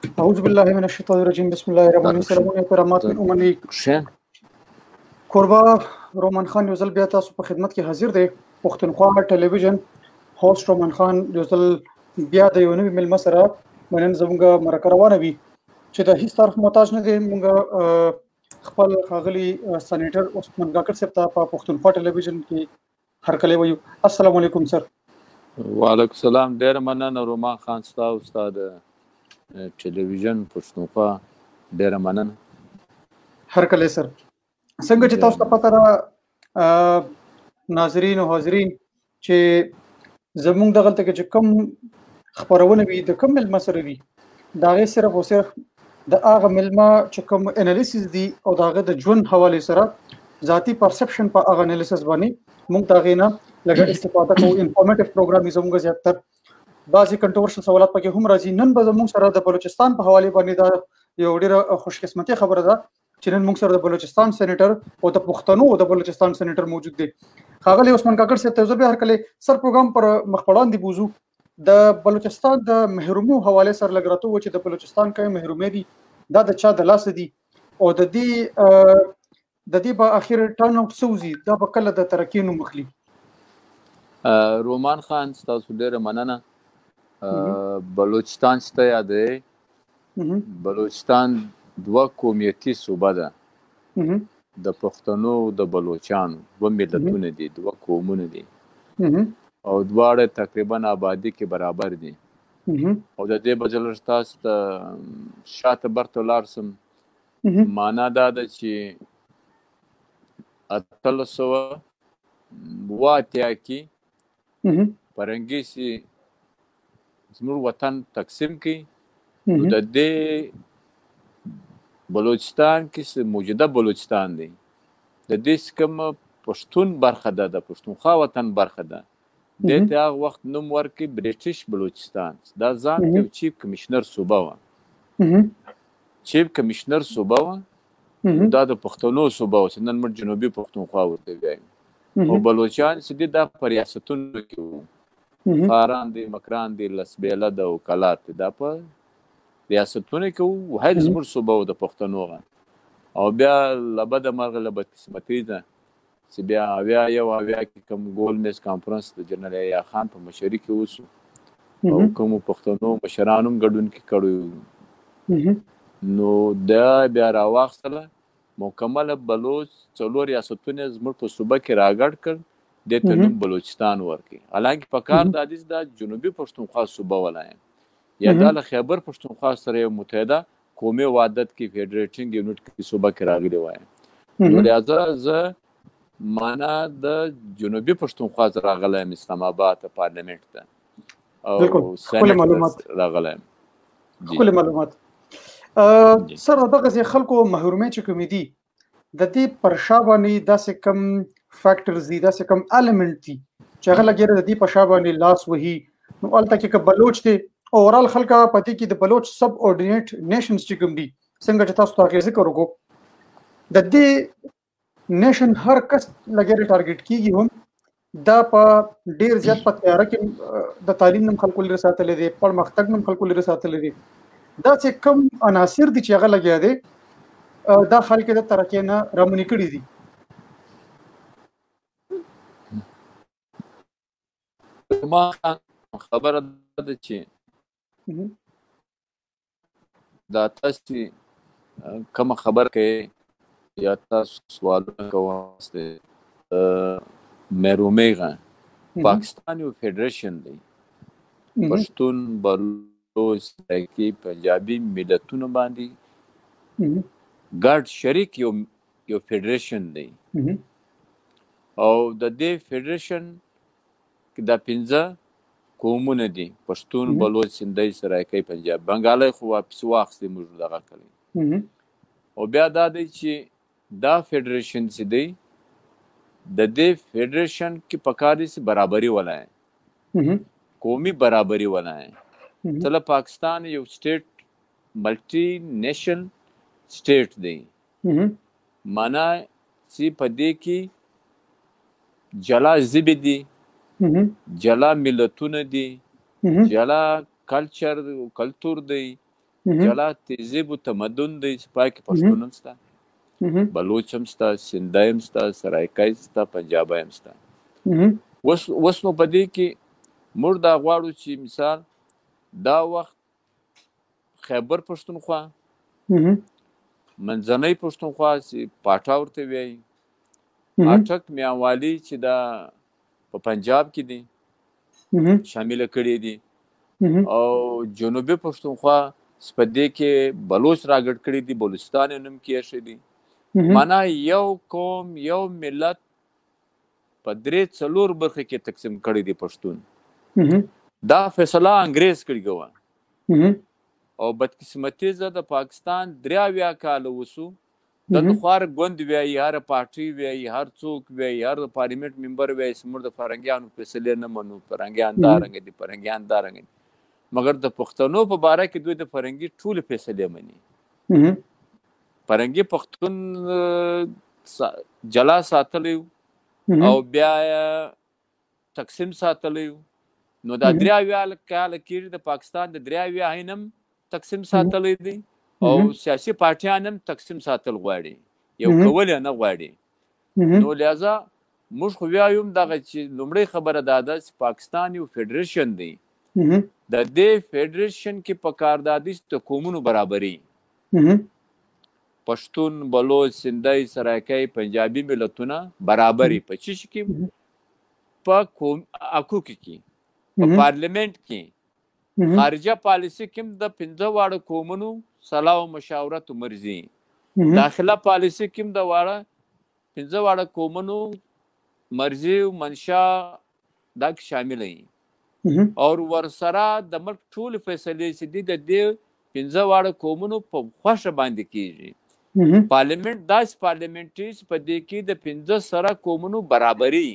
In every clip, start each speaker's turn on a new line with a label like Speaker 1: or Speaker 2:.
Speaker 1: اعوذ بالله من الشیطان الرجیم بسم الله الرحمن الرحیم. سلامونه کرامات من اومني کوربا رومان خان یو ځل بیا تاسو په خدمت کې حاضر دی. پښتونخوا ټلویزیون هوست رومان خان یو ځل بیا د یو نوي ملمه سره نن زموږ مرکه روانه وي چې د هیڅ طرف محتاج نه دی. موږ خپل ښاغلي سېنیټر عثمان کاکړ صاحب ته په پښتونخوا ټلویزیون کې هرکلی وایو. السلام علیکم سر.
Speaker 2: وعلیکم السلام. ډېر مننه رومان خان ستا استاد ټلویزیون پښتونخوا، ډېر مننه.
Speaker 1: هرکلی سر. څنګه چې تاسو ته پته ده ناظرین او حاضرین چې زموږ دغلته کې چې کوم خپرونه وي د کوم ملمه سره وي د هغې صرف او صرف د هغه ملمه چې کوم انالیسیس دي او د هغه د ژوند حوالې سره ذاتي پرسپشن په هغه انالیسیس باندې موږ د هغې نه لږه استفاده کوو. انفارمیټیو پروګرام یې زموږ زیاتر بعضې کنټروورشل سوالات پکې هم راځي. نن به زموږ سره د بلوچستان په حوالې باندې دا یو ډېره خوشقسمتي خبره ده چې نن موږ سره د بلوچستان سېنیټر او د پښتنو د بلوچستان سېنیټر موجود دی. ښاغلی عثمان کاکړ صاحب ته زه بیا هرکلی سر پروګرام پر مخ په وړاندې بوځو. د بلوچستان د محرومو حوالې سره لږ راته ووایه چې د بلوچستان کومې محرومې دي، دا د چا د لاسه دي او د دې به اخر ټرن آوټ څه وځي، دا به کله د ترقۍ نوم اخلي.
Speaker 2: رومان خان ستاسو ډېره مننه. بلوچستان چې ته یادوې، بلوچستان دوه قومیتي صوبه ده. د پښتنو د بلوچانو دوه ملتونه دي، دوه قومونه دي او دواړه تقریبا آبادي کې برابر دي. او د دې بجل تاسو ته شاته برته ولاړ سم، معنا دا ده چې 1880 کې پرنګیسي زموږ وطن تقسیم کړي. نو د دې بلوچستان کې موجوده بلوچستان دی، د دې کوم پښتون برخه ده، د پښتونخوا وطن برخه ده، دې ته هغه وخت نوم ورکړي بریټیش بلوچستان. دا ځان ته چیف کمشنر صوبه وه، چیف کمشنر صوبه وه. دا د پښتنو صوبه وه چې نن موږ جنوبي پښتونخوا ورته وایو. او بلوچان چې دي دا په ریاستونو کې وو، خاران دي، مکران دي، لسبیله ده او کلات دي، دا په ریاستونه کې وو. هر زموږ صوبه وه د پښتنو غا. او بیا لبده مرغه له بدقسمتۍ ده چې بیا 80 کې کوم ګول میز کانفرنس د جنرال یحیی خان په مشرۍ کې وسو او کومو پښتنو مشرانو هم ګډون کې کړی. نو دا بیا راواخیستله مکمله بلوچ 4 ریاستونه زموږ په صوبه کې راګډ کړ، دې ته نوم بلوچستان ورکړي. حالانکه په کار د حدیث دا جنوبي پښتونخوا صوبه ولایم یا دا له خیبر پښتونخوا سره یو متحده قومي وحدت کې فیډریټینګ یونټ کې صوبه کې راغلی وایم. نو لہذا زه معنا د جنوبي پښتونخوا سره راغلی یم اسلام آباد ته پارلیمنټ ته او سېنیټ راغلی یم.
Speaker 1: ښکلې معلومات. سر دغسې خلکو محرومۍ چې کومې دي د دې پر شا باندې داسې کم فیکټرز دي، داسې کم المنټ دي چې هغه لګېره د دې په شا باندې لاس وهي. نو هلته کې که بلوچ دی اورال خلکه په دې کې د بلوچ سب اورډینیټ نیشنز چې کوم دي، څنګه چې تاسو ته هغې ذکر وکړو، د دې نیشن هر کس لګېره ټارګېټ کېږي. هم دا په ډېر زیات په تیاره کې د تعلیم نوم خلکو لرې ساتلی دی، پرمختګ نوم خلکو لرې ساتلی دی. دا چې کوم عناصر دي چې هغه لګیا دی دا خلک د ترقۍ نه رامنې کړي دي.
Speaker 2: خبره ده چې دا تاسو کومه خبر کوي یا تاسو سوالونه کوئ محرومۍ غا پاکستان یو فیډریشن دی، پښتون، بلوچ، سرایکي، پنجابي ملتونو باندې ګډ شریک یو فیډریشن دی. او د دې فیډریشن کې دا 15 قومونه دي، پښتون، بلوچ، سندهی، سرایکي، پنجاب، بنګالي خو واپس واخیستې موږ دغه کړی. او بیا دا دی چې دا فیډریشن چې دی د دې فیډریشن کې پکار دي چې برابري ولای، قومي برابري ولای. ته له پاکستان یو سټیټ ملټي نیشن سټیټ دی، معنا چې په دې کې جلا ژبې دي، جلا ملتونه دي، جلا کلچر دی، جلا تهذیب و تمدن دی چې پای کې پښتون هم شته، بلوچ هم شته، سندی هم شته، سرایکای شته، پنجابی هم شته. اوس نو په دې کې موږ دا غواړو چې مثال دا وخت خیبر پښتونخوا، منځنۍ پښتونخوا چې پاټا ورته وایي، اټک میانوالی چې دا په پنجاب کې دي شامل کړي دي، او جنوبي پښتونخوا په دې کې بلوچ راګډ کړي دي، بلوچستان یې نوم کېښی دی. معنا یو قوم یو ملت په 3-4 برخې کې تقسیم کړي دي پښتون. دا فیصله انګریز کړې وه، او بدقسمتي زه د پاکستان 83 کاله وسو دلته خوار ګوند وایي، هر پارټي وایي، هر څوک وایي، هر پارلیمنت ممبر وایي چې موږ د فرنګیانو فیصلې نه منو، فرنګیان دا رنګه دي، فرنګیان دا رنګه دي. مګر د پښتنو په باره کې دوی د فرنګي ټولې فیصلې مني. فرنګي پښتون جلا ساتلی او بیا تقسیم ساتلی. نو دا 83 کاله کې د پاکستان د 83 هم تقسیم ساتلی دی، او سیاسي پارټیان هم تقسیم ساتل غواړي، یو کول نه غواړي. نو لہذا موږ خو وایو دغه چې لومړی خبره دا ده چې پاکستان یو فیډریشن دی، د دې فیډریشن کې پکار دا دي چې د قومونو برابري، پښتون، بلوچ، سندی، سرایکۍ، پنجابي ملتونه برابري په چی کې، په حقوق کې، په پارلیمنت کې، خارجه پالیسي کې د 15 واړه قومونو صلاح او مشاورت مرزي، داخله پالیسي کې د 15 واړه قومونو مرزي او منشا دا شامل دي، او ورسره د ملک ټول فیصلې چې دي د دې 15 واړه قومونو په خوښه باندې کیږي. پارلیمنت داس پارلیمنټریز په دې کې د 15 سره قومونو برابري،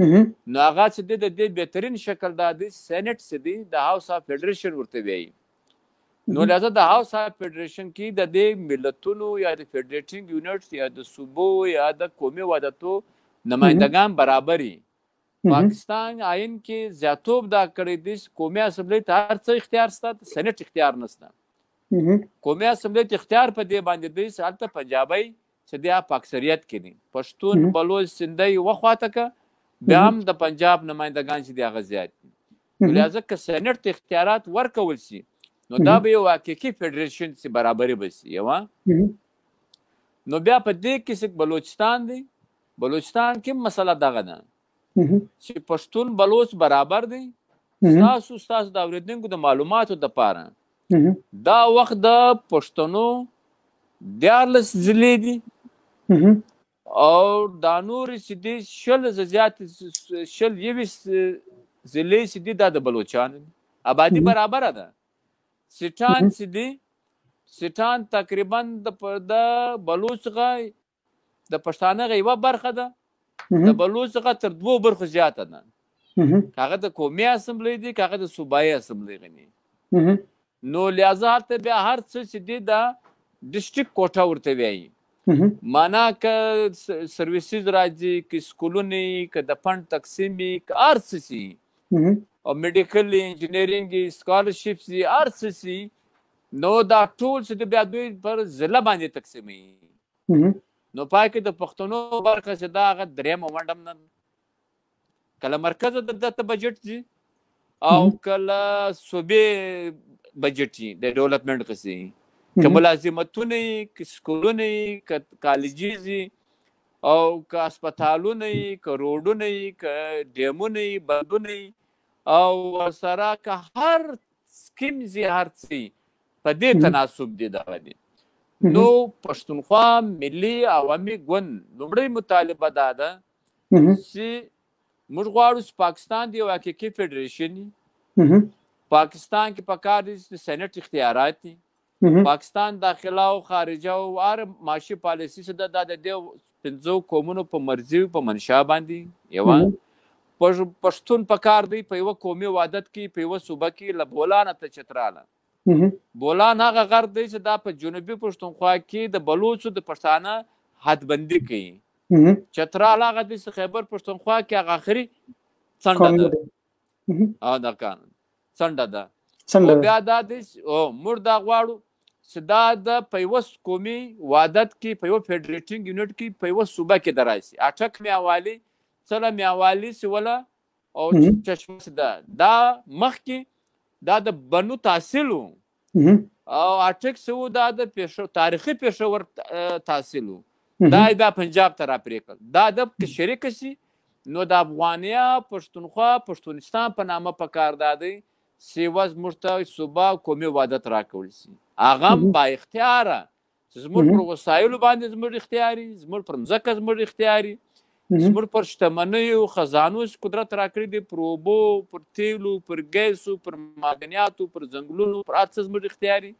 Speaker 2: نو هغه چې د دې بهترین شکل دا دی سېنات چې دی د هاوس اف فیډریشن ورته وایي. نو لہذا د هاوس اف فیډریشن کې د دې ملتونو یا د فیډریټینګ یونټ یا د صوبو یا د قومي وحدتو نمائندگان برابري. پاکستان آئین کې زیاتوب دا کړی دی قومي اسمبلی ته هر څه اختیار شته، سېنات اختیار نشته. قومي اسمبلی ته اختیار په دې باندې دی چې هلته پنجابی چې دی په اکثریت کې دي، پښتون، بلوچ، سندی وخواته که بیا هم د پنجاب نمایندگان چې دی هغه زیات دي. لہذا که سېنات ته اختیارات ورکول شي نو دا به یو حقیقي فیډریشن چې برابري به شي. نو بیا په دې کې چې بلوچستان دی، بلوچستان کې مسله دغه ده چې پښتون بلوچ برابر دی. ستاسو د اورېدونکو د معلوماتو دپاره دا وخت د پښتنو 14 ضلعې دي، او دا نورې چې دي 20 زیات 21 ضلعې چې دي دا د بلوچانو دي، آبادي برابره ده. سیټان چې دي، سیټان تقریبا د بلوچ څخه د پښتانه یوه برخه ده، د بلوچ څخه تر 2 برخو زیاته ده. هغه د قومي اسمبلی دي، هغه د صوبایي اسمبلی غني. نو لہذا هلته بیا هر څه چې دي دا ډسټرکټ کوټه ورته وایي. معنا که سرویسز راځي، که سکولونه وي، که د فنډ تقسیم وي، که هر څه شي، او میډیکل انجینرینګ سکالرشپس وي، هر څه شي، نو دا ټول چې د بیا دوی پر ضلع باندې تقسیموي. نو پای کې د پښتنو برخه چې دا هغه 3 ونډه نه، کله مرکز د بجټ ځي او کله صوبې بجټ وي د ډیولپمنټ قصې، که ملازمتونه وي، که سکولونه وي، که کالجیز وي، او که هسپتالونه وي، که روډونه وي، که ډیمونه وي، بندونه وي، او ورسره که هر سکیم وي، هر څه په دې تناسب دی دغه دی. نو پښتونخوا ملي عوامي ګوند لومړی مطالبه دا ده چې موږ غواړو چې پاکستان د یو حقیقي فیډریشن وي. پاکستان کې پکار دي چې سېنات اختیارات دي، پاکستان داخله او خارجه او هر معاشي پالیسي چې ده دا د دې 15 قومونو په مرزي په منشا باندې یوه. پښتون پکار دی په یوه قومي وحدت کې، په یوه صوبه کې له بولانه ته چتراله. بولان هغه غر دی چې دا په جنوبي پښتونخوا کې د بلوچو د پښتانه حدبندي کوي. چترال هغه دی چې خیبر پښتونخوا کې هغه آخري څنډه ده، او دا څنډه ده.
Speaker 1: څنګه
Speaker 2: بیا دا دی موږ دا غواړو چې دا د په یوه قومي وحدت کې په یوه فیډریټینګ یونټ کې په یوه صوبه کې د راشي اټک میاوالي څله میاوالي سوله او چشمه ده دا مخکې دا د بنو تحصیل و او اټک سو دا د تاریخي پېښور تحصیل و دا بیا پنجاب ته راپرېږدل دا د شریک شي نو د افغانیا پښتونخوا پښتونستان په نامه پکار دا دی سیوه زموږ ته صوبه قومي وحدت راکول شي هغه هم با اختیاره چې زموږ پر وسایلو باندې زموږ اختیاري زموږ پر مځکه زموږ اختیاري زموږ پر شتمنیو خزانو قدرت راکړی دی پر اوبو پر تیلو پر ګیسو پر معدنیاتو پر ځنګلونو پر هر څه زموږ اختیاري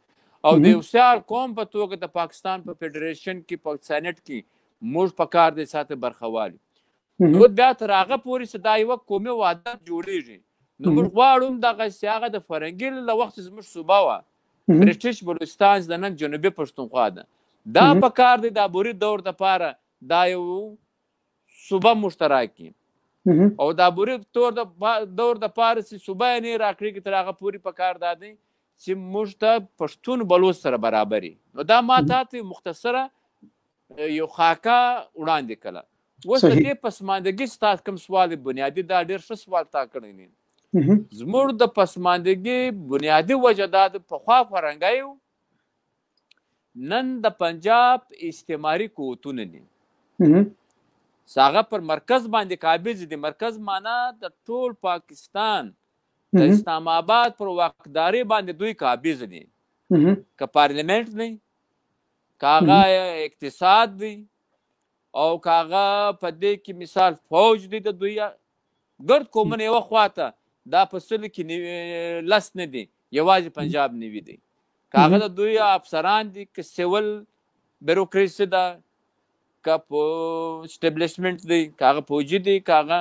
Speaker 2: او د یو سیال قوم په توګه د پاکستان په فیډریشن کې په سینټ کې موږ پکار دی ساته برخوالي نو بیا تر هغه پورې چې دا یوه قومي وحدت جوړیږي نو موږ غواړو دغسې هغه د فرنګي له وخت زموږ صوبه وه برټش بلوچستان د نن جنوبي پښتونخوا ده دا پکار دی د عبوري دور دپاره دا یو صوبه موږ ته راکړي او د عبوري دور دپاره چې صوبه یې نه راکړي تر هغه پورې پکار دا دی چې موږ ته پښتون بلوچ سره برابري نو دا ما ته مختصره یو خاکه وړاندې کړه اوس د دې پسماندګي ستا کوم سوال بنیادي دا ډېر ښه سوال تا کړی دی زموږ د پسماندګي بنیادي وجه دا د پخوا فرهنګیو نن د پنجاب استعماري قوتونه دي هغه پر مرکز باندې قابض دي مرکز معنا د ټول پاکستان د اسلام آباد پر واکداري باندې دوی قابض دي که پارلیمنت دی که هغه اقتصاد دی او که هغه په دې کې مثال فوج دی د دوی ګرد قومونه یوه خواته دا په سلو کې لس نه دي یوازې پنجاب نوي دی که هغه د دوی افسران دي که سیول بیروکراسي ده که اسټبلیشمنټ دی که هغه فوجي دی که هغه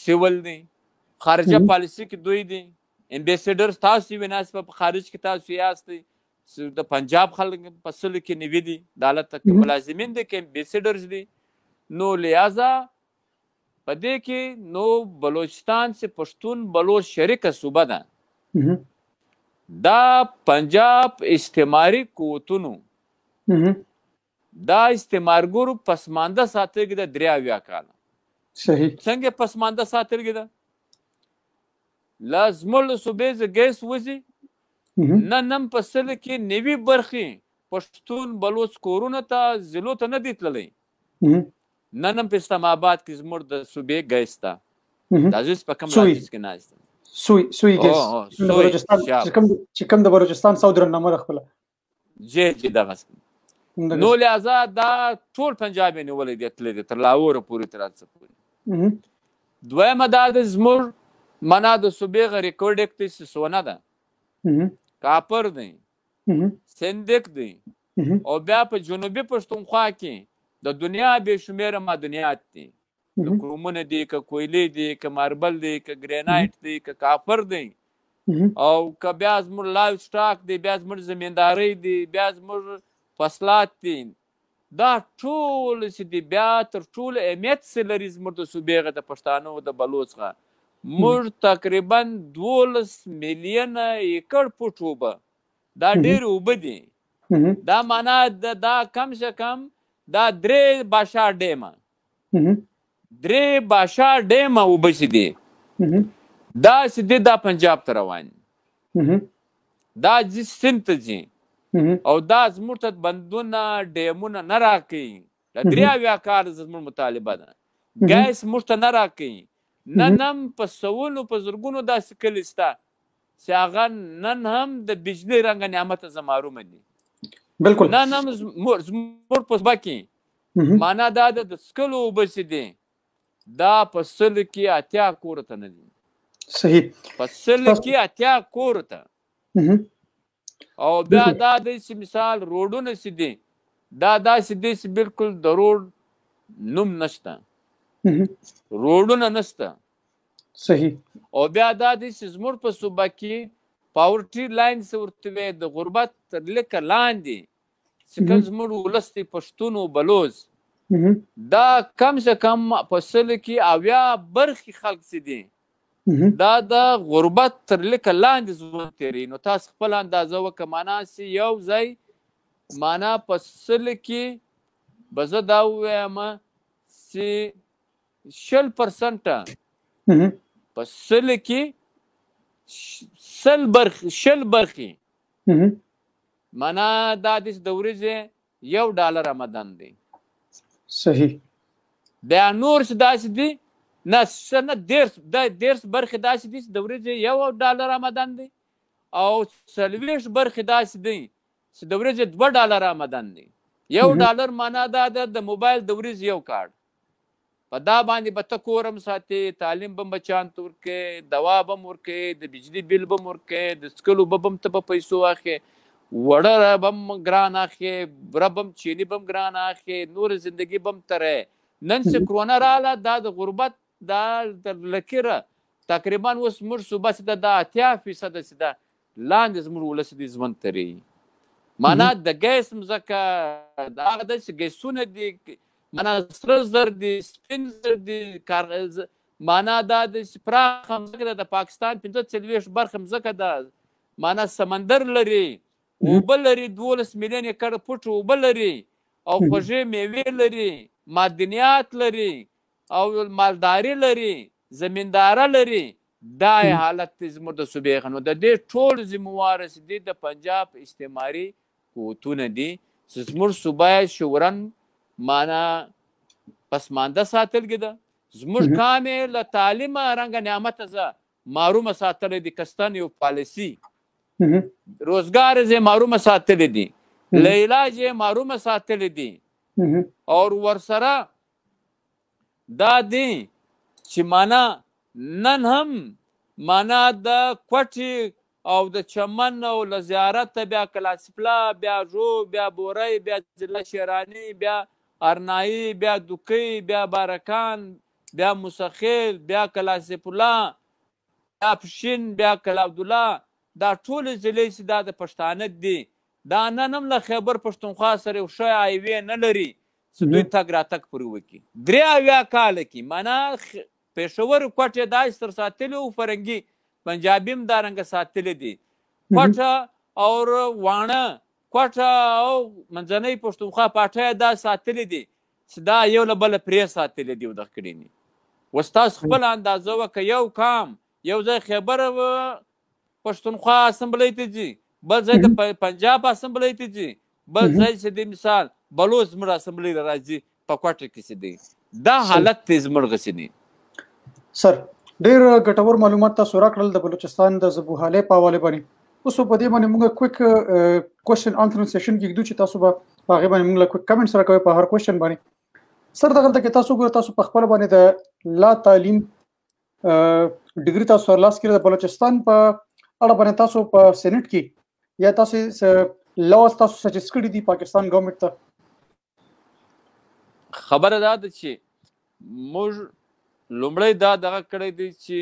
Speaker 2: سیول دی خارجه پالیسي کې دوی دي امبیسیډر تاسو یې ناست په خارج کې تاسو یاستئ د پنجاب خلک په سلو کې نوي دي د حالت ملازمین دي که امبیسیډرز دي نو لہذا په دې کې نو بلوچستان سے پښتون بلوچ شریکه صوبه ده دا پنجاب استعماري قوتونو دا استعمارګرو پسمانده ساتلګي ده 83 کاله
Speaker 1: صحیح
Speaker 2: څنګه پسمانده ساتلګي ده لازمل صوبې ز ګیس وځي نن په سل کې نوي برخې پښتون بلوچ کورونه ته ضلعو ته نه دي تللی نن په اسلام آباد کې زموږ د صوبې ګیس ته دا زه په کوم راځي کې ناست
Speaker 1: سوی ګیس چې کوم د بلوچستان سودرن نمبر خپل
Speaker 2: جی دغه نو لہذا دا ټول پنجاب یې نیولی دی تللی دی تر لاهوره پورې تر هر څه پورې دویمه دا د زموږ معنا د صوبې ریکارډ اکټ سونه ده کاپر دی سندک دی او بیا په جنوبي پښتونخوا کې د دنیا بې شمېره معدنیات دي که کرومونه دي که کویلې دي که ماربل دی که ګرینایټ دی که کاپر دی او که بیا زموږ لایف سټاک دی بیا زموږ زمیندارۍ دی بیا زموږ فصلات دي دا ټول چې دي بیا تر ټولو اهمیت څه لري زموږ د صوبې د پښتانو د بلوچ څخه موږ تقریبا 12 میلیونه ایکړ فوټ اوبه دا ډېر اوبه دي دا معنا دا کم سے کم دا 3 باشا ډیمه 3 باشا ډیمه اوبه چې دي دا چې دي دا پنجاب ته روان دا سند ته ځي او دا زموږ ته بندونه ډیمونه نه راکوي د 83 کال زموږ مطالبه ده ګیس موږ ته نه راکوي نن هم په سوونو په زرګونو داسې کلي شته چې هغه نن هم د بجلي رنګه نعمته زه محرومه دي
Speaker 1: بالکل
Speaker 2: نن هم زموږ په صوبه کې معنا دا ده د څښلو اوبه چې دي دا په سلو کې 80 کورو ته نه دي
Speaker 1: صحیح
Speaker 2: په سلو کې 80 کورو ته او بیا دا دی چې مثال روډونه چې دي دا داسې دي چې بالکل د روډ نوم نشته روډونه نشته
Speaker 1: صحیح
Speaker 2: او بیا دا دی چې زموږ په صوبه کې پاورټي لاین څه ورته وایي د غربت تر لیکه لاندې چې کوم زموږ ولس دی پښتون او بلوچ دا کم سے کم په سلو کې 80 برخې خلک چې دي دا د غربت تر لیکه لاندې ژوند تېروي. نو تاسو خپل اندازه وکړه معنا چې یو ځای معنا په 100 کې به زه دا ووایم چې 20% په 100 کې 100 برخې معنا دا د ورځې $1 آمدن دی.
Speaker 1: صحیح.
Speaker 2: بیا نور څه داسې دي نه 10 برخې داسې دي چې د ورځې $1 آمدن دی او 40 برخې داسې دي چې د ورځې $2 آمدن دی. $1 معنا دا ده د موبایل د ورځې یو کارت. په دا باندې به ته کور هم ساتې، تعلیم به هم بچیانو ته ورکوې، دوا به هم ورکوې، د بجلي بیل به هم ورکوې، د څکلو به هم ته په پیسو اخلې، وړه به هم ګران اخلې، بوره به هم چیني به هم ګران اخلې، نور زندګي به هم ترې. نن چې کرونا راغله دا د غربت دا تر لکیره تقریبا اوس موږ صوبه چې ده دا 80% چې ده لاندې زموږ ولس دي ژوند تېروي. معنا د ګیس مځکه د هغه داسې ګیسونه دي معنا سره زر دي، سپین زر دي، معنا دا د پراخه مځکه ده د پاکستان 45 برخه مځکه ده. معنا سمندر لري، اوبه لري، 12 میلیون ایکړ پټ اوبه لري او خوږې میوې لري، معدنیات لري او مالداري لري، زمینداره لري. دا حالت زموږ د صوبې نو د دې ټول ذمهواره چې دي د پنجاب استعماري قوتونه دي چې زموږ صوبه شعورا معنا پسمانده ساتل ده. زموږ کامې له تعلیمه رنګه نعمته زه محرومه ساتلی دي. کستن یو پالیسي روزګار یې محرومه ساتلی دي، له علاج یې محرومه ساتلی دي او ورسره دا دی چې معنا نن هم معنا د کوټې او د چمن او له زیارت بیا کلاسپلا، بیا ژو، بیا بورۍ، بیا ضلع شیراني، بیا ارنایي، بیا دوکۍ، بیا بارکان، بیا موسخیل، بیا کلاسپلا، بیا پشین، بیا کلاعبدالله، دا ټولې ضلعې چې دا د پښتانه دي. دا نن هم له خیبر پښتونخوا سره یو ښه هایوې نه لري چې دوی تګ راتګ پرې وکړي. 83 کاله کې معنا پېښور کوټې داسې تر ساتلي وو، فرنګي پنجابي هم دارنګه ساتلي دي. کوټه او واڼه، کوټه او منځنۍ پښتونخوا پاټۍ دا ساتلي دي چې دا یو له بله پرې ساتلي دي او دغه کړي دي. اوس تاسو خپل اندازه وکړه، یو کام یو ځای خیبر پښتونخوا اسمبلۍ ته ځي، بل ځای د پنجاب اسمبلۍ ته ځي، بل ځای چې د مثال بلوچ زموږ اسمبلۍ ته راځي په کوټه کې چې دی. دا حالت دی زموږ غسې دی.
Speaker 1: سر ډېر ګټور معلومات تاسو راکړل د بلوچستان د ذبوحالۍ په حوالې باندې. اوس په دې باندې موږ کویک کوېشن انسرینګ سیشن کې ږدو چې تاسو به په هغې باندې موږ له کویک کمنټس راکوئ په هر کوېشن باندې. سر دغلته کې تاسو ګوره، تاسو په خپله باندې د لا تعلیم ډګري تاسو ترلاسه کړې د بلوچستان په اړه باندې تاسو په سینټ کې یا تاسو لاس تاسو سجست کړي دي پاکستان ګورنمنټ ته؟
Speaker 2: خبره دا ده چې موږ لومړی دا دغه کړی دی چې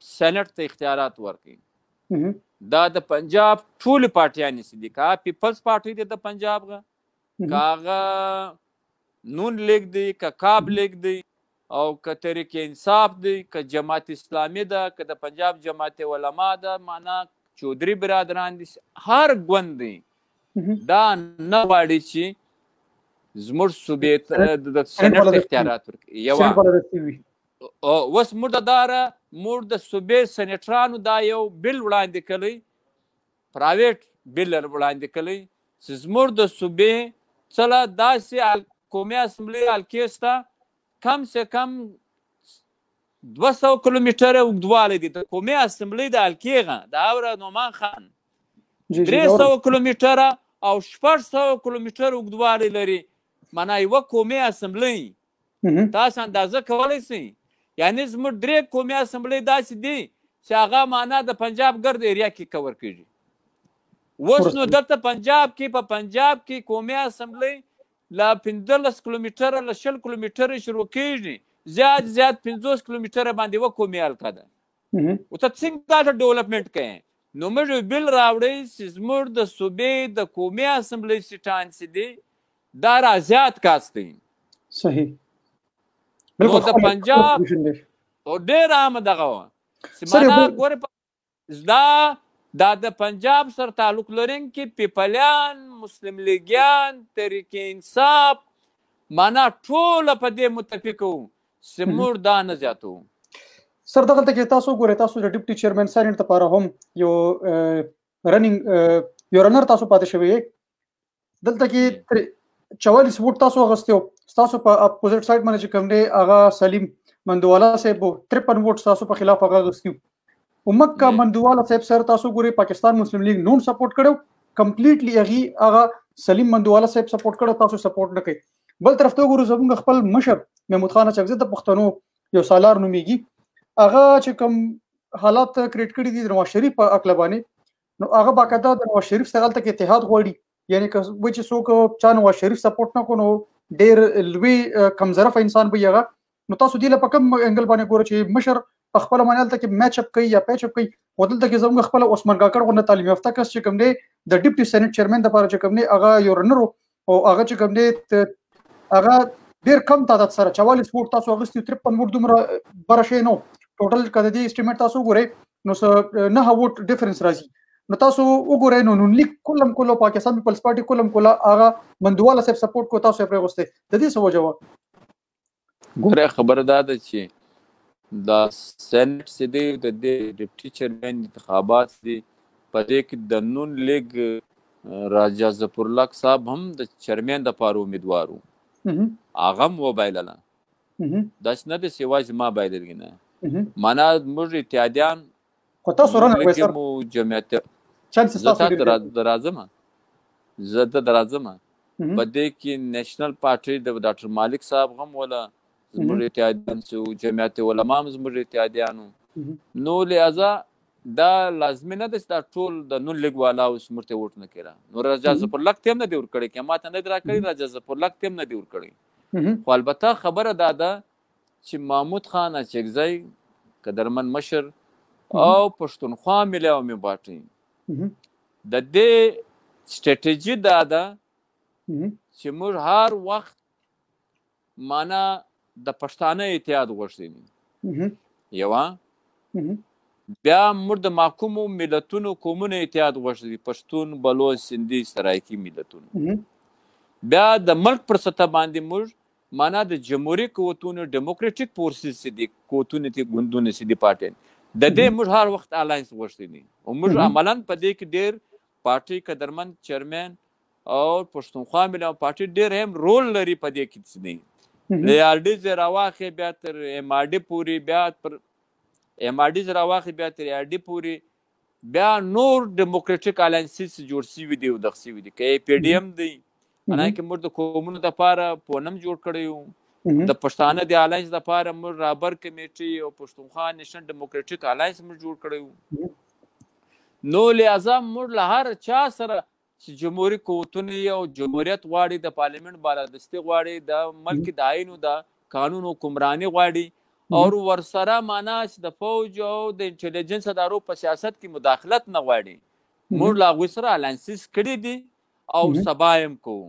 Speaker 2: سینټ ته اختیارات ورکړي. دا د پنجاب ټولې پارټیانې چې دي، که پیپلز پارټۍ دی د پنجاب غه، که هغه نون لیگ دی، که کاب لیگ دی او که تحریک انصاف دی، که جماعت اسلامي ده، که د پنجاب جماعت علما ده، معنا چودھری برادران دي، هر ګوند دی دا نه غواړي چې زموږ صوبې ته د سینټ اختیارات ورکړي. یوه اوس موږ د صوبې سینټرانو دا یو بل وړاندې کړی، پرایویټ بل وړاندې کړی چې زموږ د صوبې څله داسې قومي اسمبلۍ حلقې شته کم سے کم 200 کیلومتره اوږدوالی دی. د قومي اسمبلۍ د حلقې غه د اوره نعمان خان 300 کیلومتره او 600 کیلومتره اوږدوالی لري. معنا یوه قومي اسمبلۍ تاسو اندازه کولی شئ. یعنې زموږ 3 قومي اسمبلۍ داسې دي چې هغه معنا د پنجاب ګرد ایریا کې کور کېږي. اوس نو دلته پنجاب کې په پنجاب کې قومي اسمبلۍ له 15 کیلومتره له 20 کیلومتره شروع کېږي، زیات 50 کیلومتره باندې یوه قومي حلقه ده. او ته څنګه دا ډیولپمنټ کوې؟ نو موږ بل راوړی چې زموږ د صوبې د قومي اسمبلۍ سیټان چې دي دا را زیات کاست دی.
Speaker 1: صحیح.
Speaker 2: نو د پنجاب ډېر عامه دغه وه معنا ګوره دا د پنجاب سره تعلق لرونکي پیپلیان، مسلم لیګیان، تحریک انصاف معنا ټوله په دې متفق وو چې موږ دا نه زیاتو.
Speaker 1: سر دغلته کې تاسو ګورئ، تاسو د ډیپټي چیرمن سینټ لپاره هم یو رنر تاسو پاتې شوی. دلته کې 44 ووټ تاسو اخیستي وو. تاسو په اپوزیټ سایډ باندې چې کوم دی هغه سلیم مندواله صاحب 53 ووټ تاسو په خلاف هغه اخیستي وو. مکه مندواله صاحب سر تاسو ګورئ پاکستان مسلم لیگ نون سپورټ کړو، کمپلیټلی هغه سلیم مندواله صاحب سپورټ کړو، تاسو سپورټ نه کوي. بل طرف ته ګورو زموږ خپل مشر محمود خان اچکزي د پښتنو یو سالار نومیږي، هغه چې کوم حالات کریټ کړي دي د نواز شریف په عقل باندې، نو هغه باقاعده د نواز شریف سره دلته کې اتحاد غواړي. یعنی که چې څوک چا نواز شریف سپورټ نه کوي نو ډېر لوی کمزرف انسان به هغه. نو تاسو دې له په کوم انګل باندې ګورئ چې مشر په خپل باندې دلته کې میچ اپ کوي یا پیچ اپ کوي؟ ودلته کې زموږ خپل عثمان کاکړ غوښنه تعلیم یافته کس چې کوم دی د ډیپټي سېنات چیرمن د لپاره چې کوم دی هغه یو رنر او هغه چې کوم دی هغه ډېر کم تعداد سره 44 ووټ تاسو اخیستي، 53 ووټ دومره بره شی نه ټوټل کده دی اسټیمیټ تاسو وګورئ نو 9 ووټ ډیفرنس راځي. نو تاسو وګورئ نو نون لیگ کلم کولو پاکستان پیپلز پارټي کلم کولا هغه مندواله صاحب سپورټ کو تاسو پرې غوسته. د دې څه وجه و؟
Speaker 2: ګوره خبره دا ده چې دا سینټ چې دی د دې ډیپټي چیرمن انتخابات دي، په دې کې د نون لیگ راجا ظفر الله صاحب هم د چیرمن دپاره امیدوار وو، هغه هم وبایلله. داسې نه ده چې یوازې ما بایللي نه، معنا موږ اتحادیان
Speaker 1: خو تاسو رانه
Speaker 2: مو جمعیت زه ته راځم په دې کې نیشنل پارټي د ډاکټر مالک صاحب هم ولا زموږ اتحادیان چې جمعیت علما هم زموږ اتحادیانو. نو لہذا دا لازمي نه ده چې دا ټول د نون لیګ والا اوس موږ ته ووټ نه کړه. نو راجا ظفر الله ته هم نه دی ورکړی، که ما ته نه دی راکړی، راجا ظفر الله ته هم نه دی ورکړی. خو البته خبره دا ده چې محمود خان اچکزی قدرمن مشر او پښتونخوا ملي عوامي پارټي د دې سټریټیجي دا ده چې موږ هر وخت معنا د پښتانه اتحاد غوښتي دي، یوه بیا موږ د محکومو ملتونو قومونو اتحاد غوښتي دي، پښتون، بلوچ، سندي، سرایکي ملتونو. بیا د ملک پر سطح باندې موږ معنا د جمهوري قوتونو ډیموکراټیک فورسز چې دي، قوتونه دي، ګوندونه چې دي، پارټي د دې موږ هر وخت الاینس غوښتي دي او موږ عملاً په دې کې ډېر پارټي قدرمن چیرمن او پښتونخوا ملي پارټي ډېر هم رول لري په دې کې چې دی له آرډیز راواخې بیا تر ایم آر ډي پورې، بیا پر ایم آر ډیز راواخې بیا تر آر ډي پورې، بیا نور ډیموکراټیک الاینسز جوړ شوي دي او دغه شوي دي، که پی ډي ایم دی حالانکې موږ د قومونو دپاره پونم جوړ کړی وو، د پښتانه د الاینس دپاره موږ رابر کمیټي او پښتونخوا نیشنل ډیموکراټیک الاینس موږ جوړ کړی وو. نو لہذا موږ له هر چا سره چې جمهوري قوتونه او جمهوریت غواړي، د پارلیمنت بالادستي غواړي، د ملک د آئین او د قانون حکمراني غواړي او ورسره معنا چې د فوج او د انټیلیجنس ادارو په سیاست کې مداخلت نه غواړي، موږ له هغوی سره الاینسز کړي دي او سبا هم کوو.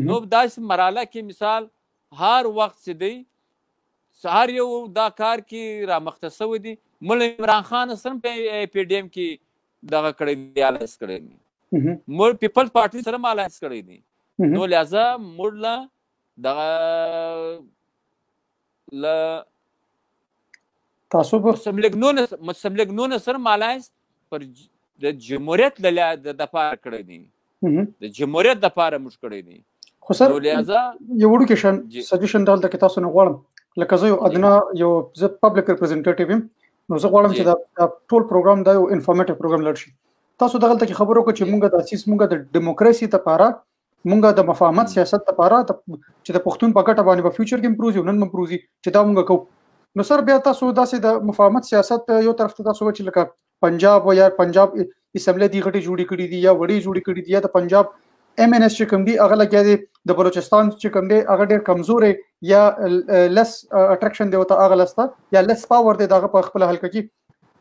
Speaker 2: نو داسې مرحله کې مثال هر وخت چې دی هر یو دا کار کې رامخته شوی دی. ملا عمران خان سره په پی ډي ایم کې دغه کړی دی، الاینس کړی دی، موږ پیپلز پارټي سره الاینس کړی دی. نو لہذا موږ له دغه له
Speaker 1: تاسو
Speaker 2: مسلم لیګ نون سره الاینس پر د جمهوریت دپاره کړی دی، د جمهوریت دپاره موږ کړی دی.
Speaker 1: خو سر یو وړوکی سجیشن دلته کې تاسو نه غواړم، لکه زه یو ادنا یو زه پبلک ریپرزنټیټیو یم، نو زه غواړم چې دا ټول پروګرام دا یو انفارمیټیو پروګرام لړ شي. تاسو دغلته کې خبرو کو چې مونږ د تاسیس مونږ د ډیموکراسي لپاره، مونږ د مفاهمت سیاست لپاره چې د پښتون په ګټه باندې په فیوچر کې امپروز نن امپروز چې دا مونږ کوو. نو سر بیا تاسو داسې د مفاهمت سیاست یو طرف ته تاسو چې لکه پنجاب یا پنجاب اسمبلی دی غټي جوړی کړی دی یا وړي جوړی کړی دی، یا د پنجاب ایم ان ایس چې کوم دی هغه لګیا دی، د بلوچستان چې کوم دی هغه ډېر کمزورې یا لس اټریکشن دی وته هغه لسته یا لس پاور دی دغه په خپل حل کې.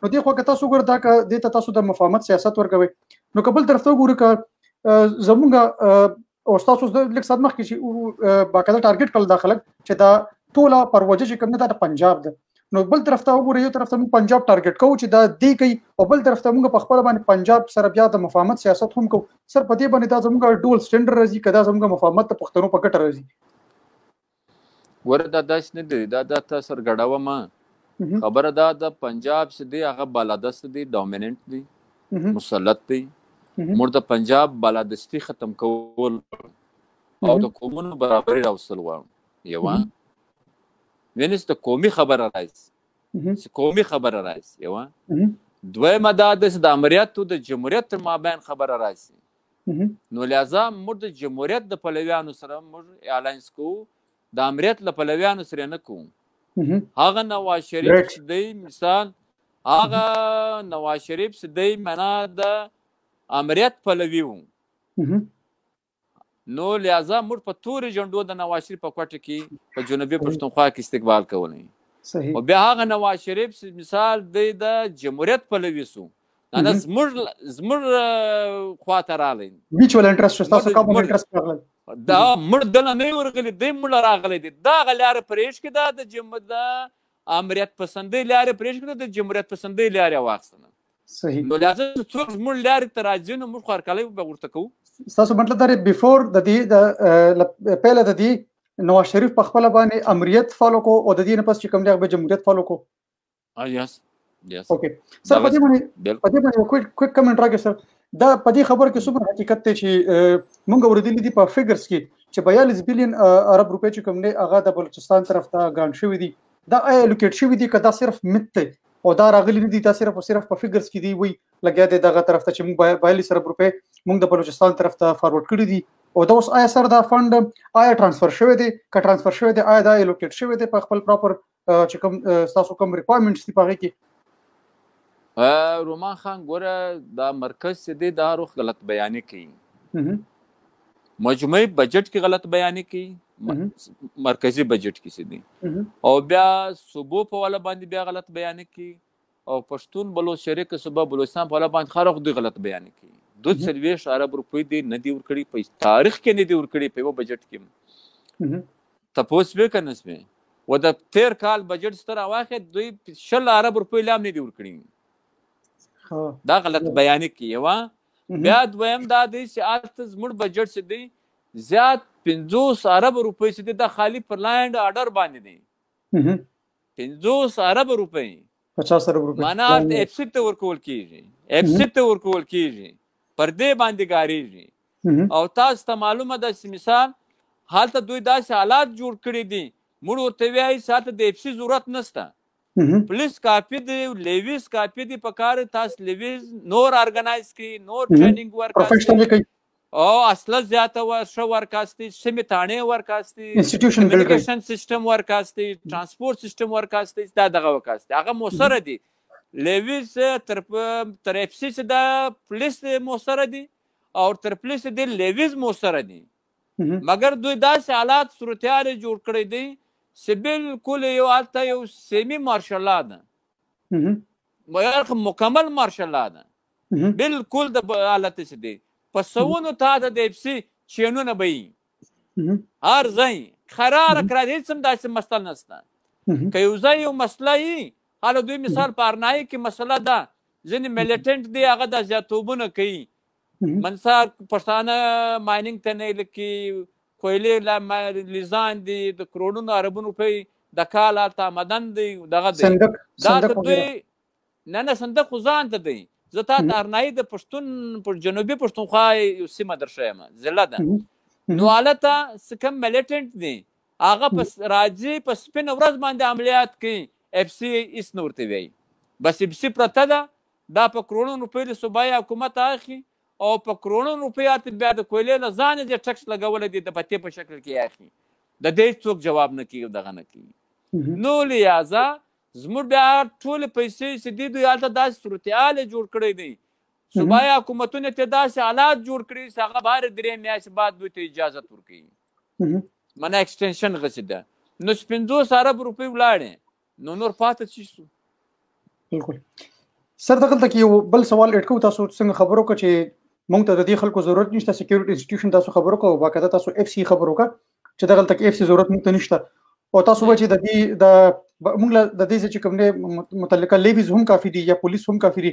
Speaker 1: نو دی خو که تاسو ګور دا که د تاسو د مفاهمت سیاست ورکوي، نو قبل طرف ته ګورو که زمونږ او تاسو د لیک صدمه کې چې باقاعده ټارګټ کول داخله چې دا ټوله پروژه چې کوم نه د پنجاب ده، نو بل طرف ته وګورئ یو طرف ته موږ پنجاب ټارګټ کوو چې دا دی کوي او بل طرف ته موږ په خپل باندې پنجاب سره بیا د مفاهمت سیاست هم کوو سر په دې باندې دا زموږ ډول سټنډرډ راځي کدا زموږ مفاهمت ته پښتنو په ګټه راځي
Speaker 2: ورته داس نه دی دا د تاسو غړاوه ما خبره دا د پنجاب سدي هغه بالادست دی ډومیننٹ دی مسلط دی موږ د پنجاب بالادستی ختم کول او د قومونو برابرۍ راوستل غواړو یو وینس د قومي خبره راځي قومي خبره راځي یو دویمه دا د امریاتو د جمهوریت تر مابین خبره راځي نو لہذا موږ د جمهوریت د پلویانو سره موږ اعلانس کوو د امریت له پلویانو سره نه کوو هغه نواز شریف دی مثال هغه نواز شریف دی معنا د امریت پلوی وو نو لہذا موږ په توري جنډو د نواز شریف په کوټه کې په جنوبي پښتونخوا کې استقبال کولای صحیح او بیا هغه نواز شریف مثال د جمهوریت پلوی سو انا زمر خواته راغلی
Speaker 1: میچوال انټرست تاسو کوم انټرست راغلی
Speaker 2: دا مړ دل نه ورغلی دی مړ راغلی دی دا غلار پرېش کې دا د جمهوریت امریت پسندې لارې پرېش کې د جمهوریت پسندې لارې واخستنه
Speaker 1: صحیح
Speaker 2: نو لازم څوک مړ لارې تراځي نو موږ خارکلای به ورته کوو
Speaker 1: تاسو مطلب دا بیفور د دې د پهله د دې نواز شریف په خپل باندې امریت فالو کو او د دې نه پس چې کوم دی به جمهوریت فالو کو
Speaker 2: یس
Speaker 1: اوکې سر په دې باندې کویک کمنټ راکړئ سر دا په دې خبر کې څومره حقیقت دی چې موږ ورېدلې دي په فګرز کې چې 42 بلین عرب روپۍ چې کوم دی هغه د بلوچستان طرف ته ګرانټ شوی دي دا الوکیټ شوی دي که دا صرف میت دی او دا راغلي نه دي دا صرف او صرف په فګرز کې دی وي لګیا دی دغه طرف ته چې موږ 42 عرب روپۍ موږ د بلوچستان طرف ته فارورډ کړی دي او دا اوس آیا سر دا فند آیا ټرانسفر شوی دی که ټرانسفر شوی دی آیا دا الوکیټ شوی دی په خپل پراپر چې کوم تاسو کوم ریکوایرمنټس دي په هغه کې
Speaker 2: رومان خان ګوره دا مرکز دی دا روخ غلط بیانې کوي مجموعي بجټ کې غلط بیانې کوي مرکزی بجټ کې دي او بیا صوبو په والا باندې بیا غلط بیانې کوي او پښتون بلوچ شریک صوبه بلوچستان په والا باندې خارق دی غلط بیانې کوي 230 عرب روپۍ دی نه دی ورکړي په تاریخ کې نه دی ورکړي په بجټ کې تاسو به کنه و د 13 کال بجټ ستر واخه دوی 10 عرب روپۍ لام نه دی ورکړي دا غلط بیانې کوي بیا دویم دا دی چې الته زموږ بجټ څه دی زیات 50 عرب روپۍ څه دي دا خالی پر لانډ آرډر باندې دي 50 عرب روپۍ
Speaker 1: 50 عرب روپۍ
Speaker 2: معنا اف سی ته ورکول کیږي اف سی ته ورکول کیږي پر دې باندې ګاریږي او تاسو ته معلومه ده چې مثال حالت دوی داسې حالات جوړ کړی دي موږ ورته وایي ساته د اف سی ضرورت نشته پولیس کافی دی لیویز کافی دی پکار تاسو لیویز نور ارګنایز کی نور ټریننګ ورکاستی او اصله زیاته ورشو ورکاستی سیمه تانه ورکاستی
Speaker 1: انسټیټیوشن
Speaker 2: کمیونیکیشن سیستم ورکاستی ترانسپورت سیستم ورکاستی دا دغه ورکاستی هغه موثر دي لیویز تر اف سی دا پولیس موثر دي او تر پولیس دی لیویز موثر دي مگر دوی داسې حالات صورتحال جوړ کړی دي سبیل کل یو آلتا یو سیمی مارشل ده مکمل مارشل ده بالکل د حالت څه دی پسونو تا د اف سی چینونه به هر ځای خرار کړی هیڅ هم داسې مسله نشته که یو ځای یو مسله وي حالا دوی مثال په ارنایي کې مسله ده ځینې میلیټنټ دی هغه د زیاتوبونه کوي منصار پښتانه مایننګ ته نه لکي کویلې لیزان دي د کروڑونو عربونو روپۍ د کال الته آمدن دی دغه دی دا د دوی نه صندوق خو ځان ته دی زه تا ته ارنایي د پښتون پر جنوبي پښتونخوا یو سیمه درښیم ضلع ده نو هلته څه کوم میلیټنټ دی هغه په راځي په سپینه ورځ باندې عملیات کوي اف سی هېڅ نه ورته وایي بس اف سی پرته ده دا په کروڑونو روپۍ د صوبایي حکومت اخلي او په کروڑونو روپۍ بیا د کویلې نه ځان یې ټکس لګولی دی د پتې په شکل کې اخلي د دې څوک جواب نه کوي دغه نه کوي نو لہذا زموږ بیا ټولې پیسې چې دي دوی هلته داسې صورتحال جوړ کړی دی صوبایي حکومتونه ته داسې حالات جوړ کړي چې هغه بهر 3 میاشتې بعد دوی ته اجازت ورکوي منه ایکسټینشن غسې ده نو 50 عرب روپۍ ولاړې نو نور پاته څه شو
Speaker 1: بالکل سر دغلته کې یو بل سوال اډ کوو تاسو څنګه خبرو که چې مونږ ته د دې خلکو ضرورت نشته سکیورټي انسټیټیوشن تاسو خبرو کوو باقاعده تاسو اف سی خبرو کا چې دغلته کې اف سی ضرورت مونږ ته نشته او تاسو وایي چې د دې د موږ له د دې چې کوم نه متعلقه لیویز هم کافي دي یا پولیس هم کافي دي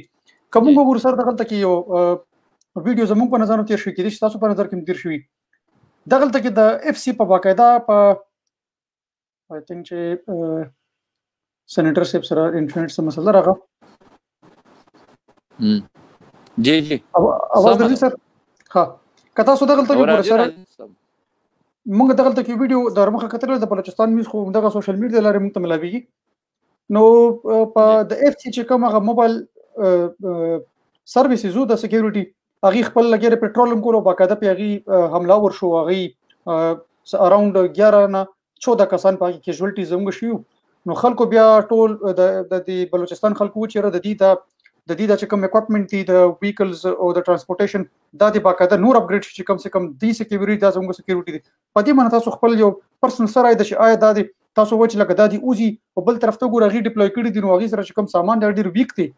Speaker 1: کوم وګور سره دغلته کې یو ویډیو زموږ په نظر تیر شوی کې تاسو په نظر کې تیر شوی دغلته کې د اف سی په باقاعده په آی تھنک چې سېنیټر صاحب سره انټرنیټ سره مسله راغله
Speaker 2: جی جی
Speaker 1: اواز درځي سر ها کته سو دغلته کې ګور سره موږ دغلته کې ویډیو د مخه کتل د بلوچستان میوز خو دغه سوشل میډیا لاره موږ ته ملاويږي نو په د اف سی چې کومه موبایل سرویسز د سکیورټي هغه خپل لګره پټرول کولو باقاعده پیغي حمله ور شو هغه اراوند 11 نه 14 کسان په کیژوالټي زموږ شیو نو خلکو بیا ټول د بلوچستان خلکو چې د دې د کوم اکوپمنٹ دي د ویکلز او د ترانسپورټیشن د باقاعده نور اپګریډ چې کم سے کم دی سکیورټي د زموږ سکیورټي دي په دې معنی تاسو خپل یو پرسنل سره د شي آیا د تاسو وچ لکه د دې اوزي او بل طرف ته ګور غي ډیپلوي کړي دي نو غي سره چې کم سامان ډیر ویک دي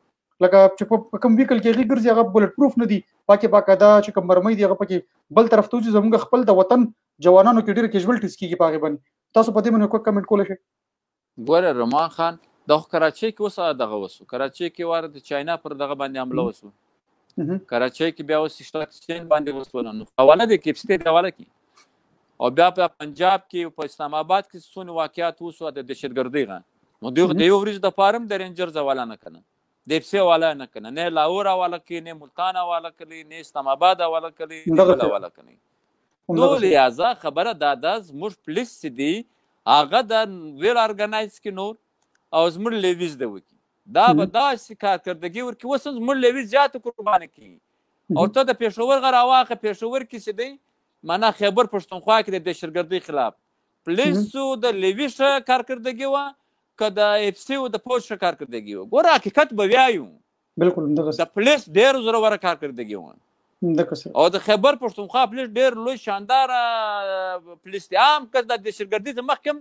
Speaker 1: لکه چې په کوم ویکل کې غي ګرځي هغه بولټ پروف نه دي پاکي باقاعده چې کوم مرمۍ دی هغه پکې بل طرف ته زموږ خپل د وطن جوانانو کې ډیر کیژوالټیز کیږي پاغه باندې تاسو په دې باندې کوم کمنټ کولای شئ
Speaker 2: ګوره رمان خان د کراچۍ کې اوس دغه وسو کراچۍ کې واره د چاینا پر دغه باندې حمله وسو کراچۍ کې بیا اوس سټاکسین باندې وسو نو حواله د کیپسټي حواله کی او بیا په پنجاب کې په اسلام آباد کې څونه واقعیات وسو د دهشتګردۍ غا نو دوی د یو ورځ د فارم د رینجر زواله نه کنه د اف سی والا نه کنه نه لاهور والا کې نه ملتان والا کې نه اسلام آباد والا کې نه بل والا کې نو لہذا خبره داداز مش پولیس دی هغه د ویل ارګنایز کې نور او زموږ لیویز د وکی دا به داسې کارکردګي ورکړي اوس زموږ لیویز زیاته قرباني کړي او ته د پېښور غره واخه پېښور کې څه دی معنا خیبر پښتونخوا کې د دهشتګردۍ خلاف پولیسو د لیویز کارکردګي و که د اف سی د پولیس کارکردګي و ګوره حقیقت به وایو
Speaker 1: بالکل
Speaker 2: د پولیس ډېر زوره کارکردګي و او د خیبر پښتونخوا پولیس ډېر لوی شاندار پولیس دی عام که د دهشتګردۍ څخه مخکې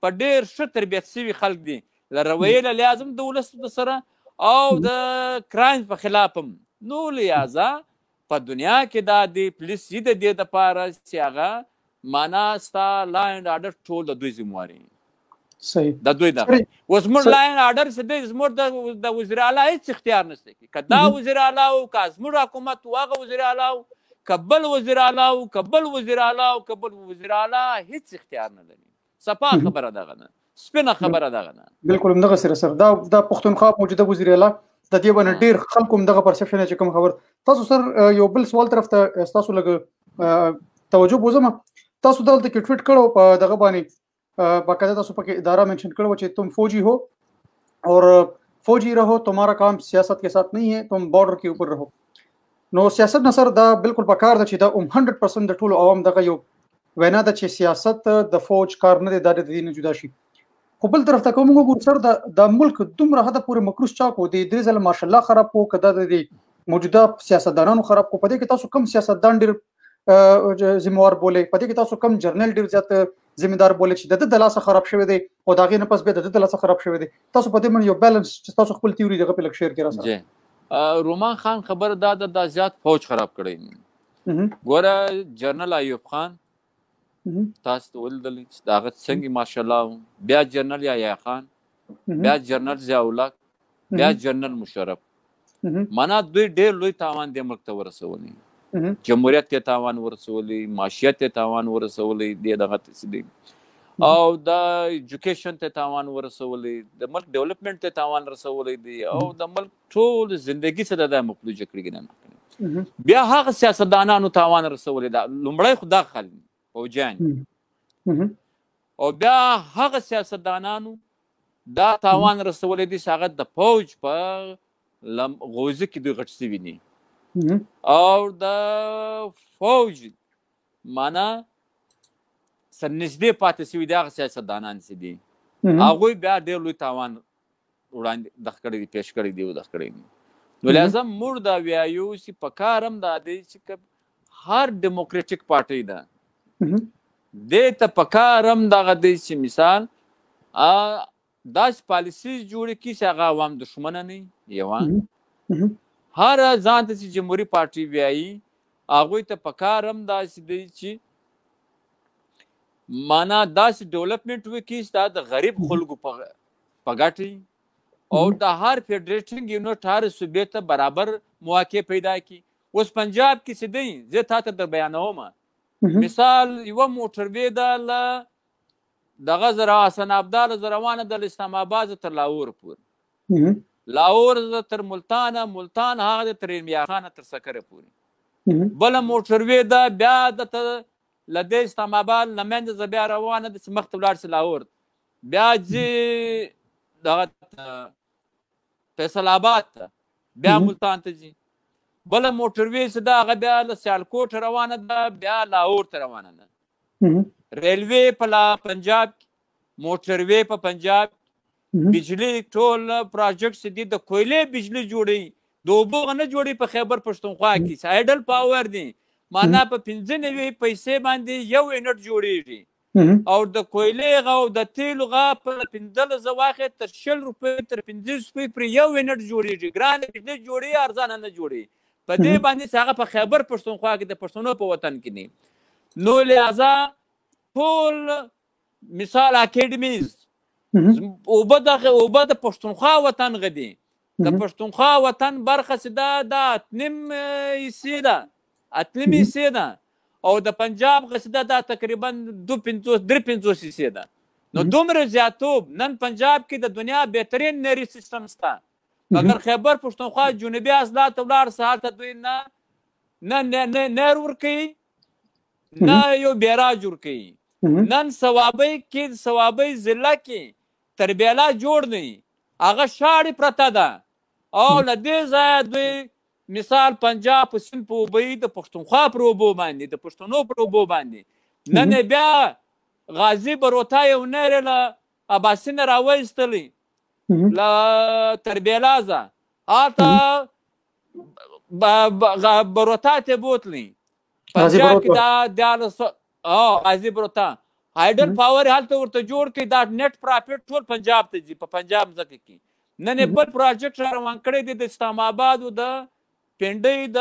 Speaker 2: په ډېر ښه تربیت شوي خلک دي لرویل لازم د ولس سره او د کرایم په خلاف نو لہذا په دنیا کې د پولیس د دې لپاره چې هغه معنا ستا لا اینډ آرډر ټول د دوی ذمہواري
Speaker 1: صحیح
Speaker 2: د دوی د اوس موږ لا اینډ آرډر څه دی زموږ د وزیر اعلی هیڅ اختیار نشته کې کدا وزیر اعلی او کازموږ حکومت واغه وزیر اعلی کبل وزیر اعلی کبل وزیر اعلی کبل وزیر اعلی هیڅ اختیار نه لري صفا خبره دغه نه سپینه خبره دغه نه
Speaker 1: بالکل همدغه سره دا پښتونخوا موجوده وزیر اعلی د دې باندې ډیر خلکو همدغه پرسپشن چې کوم خبر تاسو سر یو بل سوال طرف ته تاسو لګ توجه بوزم تاسو دلته کې ټویټ کړو په دغه باندې باقاعده تاسو پکې اداره منشن کړو چې تم فوجی ہو اور فوجی رہو تمہارا کام سیاست کے ساتھ نہیں ہے تم بارڈر کے اوپر رہو نو سیاست نصر دا بالکل پکار د چې دا 100% د ټولو عوام دغه یو وینا د چې سیاست د فوج کار نه دی د دې نه جدا شي خو بل طرف ته کوم وګور سر د ملک دومره حد پورې مکروس چا کو دی درې ځله ماشاءالله خراب کو کده د موجوده سیاستدانانو خراب کو پدې کې تاسو کم سیاستدان ډیر ذمہوار بولې پدې کې تاسو کم جرنل ډیر زیات ذمہدار بولې چې د لاسه خراب شوی دی او داغه نه پس به د لاسه خراب شوی دی تاسو پدې من یو بیلانس چې تاسو خپل تیوري دغه په لک شیر کړئ
Speaker 2: سره رومان خان خبر د زیات فوج خراب کړی ګوره جنرال ایوب خان تاسو ولدل داغه څنګه ماشاءالله بیا جنرال یا خان بیا جنرال ضیاءالله بیا جنرال مشرف معنا دوی ډېر لوی تاوان د ملک ته ورسولي جمهوریت ته تاوان ورسولي معیشت ته تاوان ورسولي دغه تسدي او د ایجوکیشن ته تاوان ورسولي د ملک ډیولپمنٹ ته تاوان رسولي دي او د ملک ټول ژوندۍ سره د مخلوجه کړی نه بیا هغه سیاستدانانو تاوان رسولي دا لومړی خدا خل فوجان او بیا هغه سیاستدانانو دا تاوان رسولي دي هغه د فوج په غوزه کې دوی غټ سوي دي او د فوج معنا سرنږدې پاتې سوي دي هغه سیاستدانان چې دي هغوی بیا ډېر لوی تاوان وړاندې دغه کړی دي پیش کړی دي او دغه کړی دي نو لازم موږ دا وایو چې په کار هم دا دی چې هر ډیموکریټک پارټۍ ده دې ته په کار هم دغه دی چې مثال داسې پالیسي جوړې کړي چې هغه عوام دښمنه نه یوه هر ځان ته چې جمهوري پارټۍ وایي هغوی ته په کار هم داسې دی چې معنا داسې ډیولپمنټ وکړي چې دا د غریب خلکو په ګټه او د هر فیډریټنګ یونټ هر صوبې ته برابر مواقع پیدا کړي. اوس پنجاب کې څه دی زه تا ته در بیانوم. مثال یوه موټروې ده له دغه زه حسن ابدال زه روانه ده له اسلام آباد تر لاهور پورې، لاهور تر ملتان هغه د تر میا خانه تر سکره پورې. بله موټروې ده بیا دته له دې اسلام آباد له منځه زه بیا روانه ده چې مخ ته ولاړ سي لاهور، بیا ځي دغه فیصل آباد ته، بیا ملتان ته ځي. بله موټروې چې ده هغه بیا له سیالکوټ روانه ده بیا لاهور ته روانه ده. ریلوې په پنجاب کې، موټروې په پنجاب، بجلی ټول پراجیکټس دي د کویلې بجلی جوړوي، د اوبو نه جوړوي په خیبر پښتونخوا کې سایډل پاور دی، معنا په 95 پیسې باندې یو یونټ جوړیږي او د کویلې او د تیلو په 15 واخې تر 60 روپۍ تر 50 روپۍ پر یو یونټ جوړیږي. ګرانه بجلی جوړي ارزانه نه جوړي. په دې باندې هغه په خیبر پښتونخوا کې د پښتنو په وطن کې دي. نو لہذا ټول مثال اکیډمیز اوبه د پښتونخوا وطن غدي، د پښتونخوا وطن برخه چې دا 8.5 ده 8.5 ده او د پنجاب غسیده دا تقریبا 2.53 ده. نو دومره زیاتوب نن پنجاب کې د دنیا بهترین نری سیستم سته، مګر خیبر پښتونخوا جنوبي اضلاع ته ولاړ سه هلته دوی نه نهر ورکوي نه یو بیراج ورکوي. نن صوابۍ کې صوابۍ ضلع کې تربیلا جوړ نه هغه شاړې پرته ده او له دې ځایه دوی مثال پنجاب په سیند په اوبه د پښتونخوا پر اوبو باندې د پښتنو پر اوبو باندې نن بیا غازي بروتا یو نهر له اباسین راوایستلی له تربیلازه هلته بروتا ته بوتلی پنجاب کې دا غازي بروتا هایډل پاور هلته ورته جوړ کړي دا نت پرافټ ټول پنجاب ته ځي په پنجاب ځکه کې. نن بل پروجیکټ را روان کړی دی د اسلام آباد او د پنډۍ د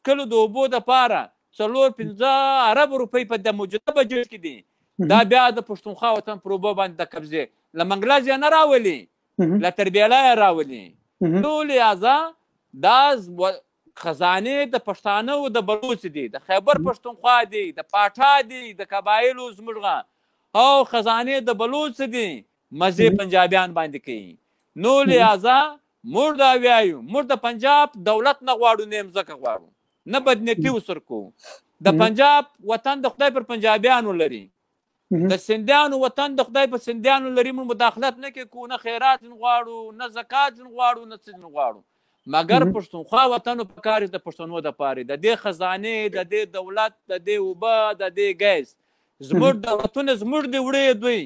Speaker 2: کلو د اوبو دپاره 4-5 ارب روپۍ په د موجوده بجټ کې دي. دا بیا د پښتونخوا وطن پر اوبو باندې د قبضې له منګلاز یې نه راولي له تربیلا یې راولي. نو لہذا دا خزانې د پښتانه او د بلوڅ دي، د خیبر پښتونخوا دي، د پاټا دي، د قبایلو زموږ او خزانې د بلوڅ دي مزې پنجابیان باندې کوي. نو لہذا موږ دا وایو موږ د پنجاب دولت نه غواړو نه مځکه غواړو نه بدنیتي ورسره کوو. د پنجاب وطن د خدای پر پنجابیانو لري، د سندیانو وطن د خدای پر سندیانو لري. موږ مداخلت نه کوو، نه خیرات غواړو نه زکات غواړو نه څه غواړو، مګر پښتونخوا وطن په کار د پښتنو دپاره د دې خزانې د دې دولت د دې اوبه د دې ګیس زموږ دولتونه زموږ د وړې دوی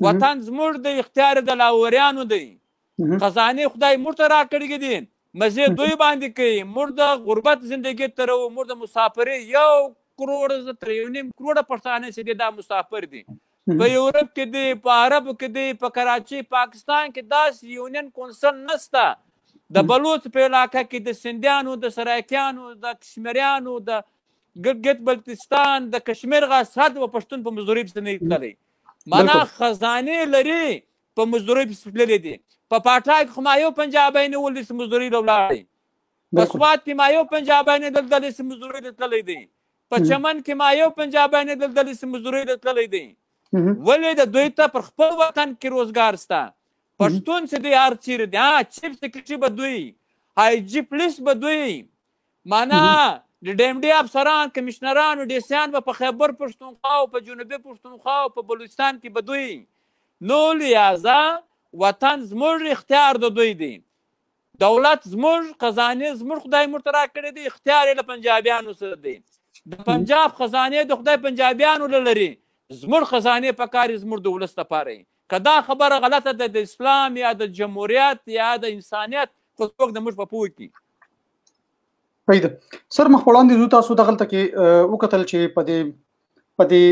Speaker 2: وطن زموږ د اختیار د لاهوریانو دی. خزانې خدای موږ ته راکړي دي مزې دوی باندې کوي. موږ د غربت زندگی ترو، موږ د مسافرۍ 1 کروڑ 3.5 کروڑ پښتانه چې دي دا مسافر دي په یورپ کې دي، په عرب کې دي، په کراچۍ پاکستان کې داسې یونین کونسل نسته. د بلوچ په علاقه کې د سندیانو، د سرایکیانو، د کشمیریانو، د ګلګت بلتستان، د کشمیر غاصد و پښتون په مزدورۍ پسې نه تللی. معنا خزانې لري په مزدورۍ پسې تللی دي. په پاټا کې خو ما یو پنجابی نه ولې چې مزدورۍ له ولاړی، په سوات کې ما یو پنجابی نه دلدلی چې مزدورۍ له تللی دی، په چمن کې ما یو پنجابی نه دلدلی چې مزدورۍ له تللی دی. ولې د دوی ته پر خپل وطن کې روزګار سته. پښتون چې دی هر چیرې دی، چیف سیکرټري به دوی، آی جي پولیس به دوی، معنا د ډیم ډي افسران، کمشنران او ډي سیان به په خیبر پښتونخوا او په جنوبي پښتونخوا او په بلوچستان کې به دوی. نو لہذا وطن زموږ اختیار د دوی دی، دولت زموږ، خزانې زموږ خدای موږ ته راکړی دی، اختیار یې له پنجابیانو سره دی. د پنجاب خزانې د خدای پنجابیانو لري، زموږ خزانې په کار زموږ د ولس لپاره. که دا خبره غلطه ده د اسلام یا د جمهوریت یا د انسانیت، خو څوک د موږ په پوه کې
Speaker 1: پیدا. سر مخ وړاندې زو تاسو دغلته کې وکتل چې په دې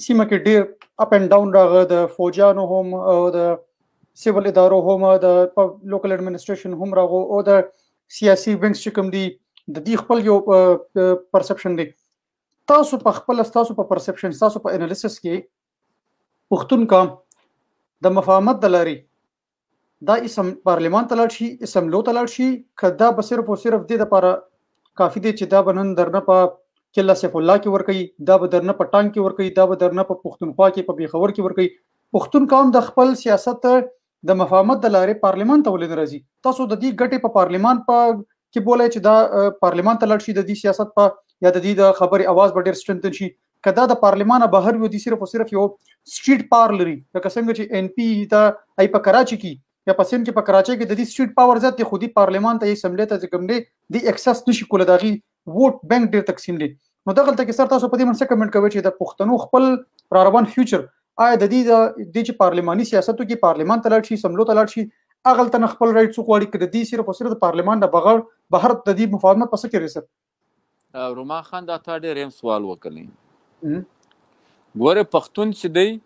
Speaker 1: سیمه کې ډېر اپ اینډ ډاون راغی، د فوجانو هم او د سیول ادارو هم، د لوکل ایڈمنسټریشن هم راغو او د سیاسي وینګز چې کوم دي د دې خپل یو پرسپشن دی. تاسو په خپل تاسو په پرسپشن تاسو په انالیسس کې پښتون قام د مفاهمت د لاري دا اسم پارلیمان ته لاړ شي اسمبلو ته لاړ شي کدا به صرف او صرف د لپاره کافی دی چې دا بنن درنه په کله سیف الله کې ور کوي دا به درنه په ټانک کې ور کوي دا به درنه په پښتونخوا کې په بیخور کې ور کوي پښتون قام د خپل سیاست د مفاهمت د لاري پارلیمان ته ولې راځي تاسو د دې ګټې په پارلیمان په کې بولای چې دا پارلیمان ته لاړ شي د دې سیاست په یا د دې د خبري आवाज به ډیر سترنتن شي کدا د پارلیمان بهر وي دي صرف او صرف یو سټریټ پاور لري لکه څنګه چې ان پی دا ای په کراچي کې یا په سند کې په کراچي کې د دې سټریټ پاور ذات خودي پارلیمان ته اسمبلی ته ځګملې دی اکسس نشي کول داغي ووټ بانک ډیر تقسیم دي نو دغه ته کې سر تاسو په دې منځ کمنټ کوي چې د پښتنو خپل را روان فیوچر آیا د دې چې پارلیماني سیاستو کې پارلیمان ته لاړ شي اسمبلی ته لاړ شي اغل ته خپل رائټ څو غواړي کړي دي صرف او صرف د پارلیمان د بغیر بهر د دې مفاهمت پس کې رسد
Speaker 2: رومان خان دا تا ډېر هم سوال وکړي ګوره پښتون چې دی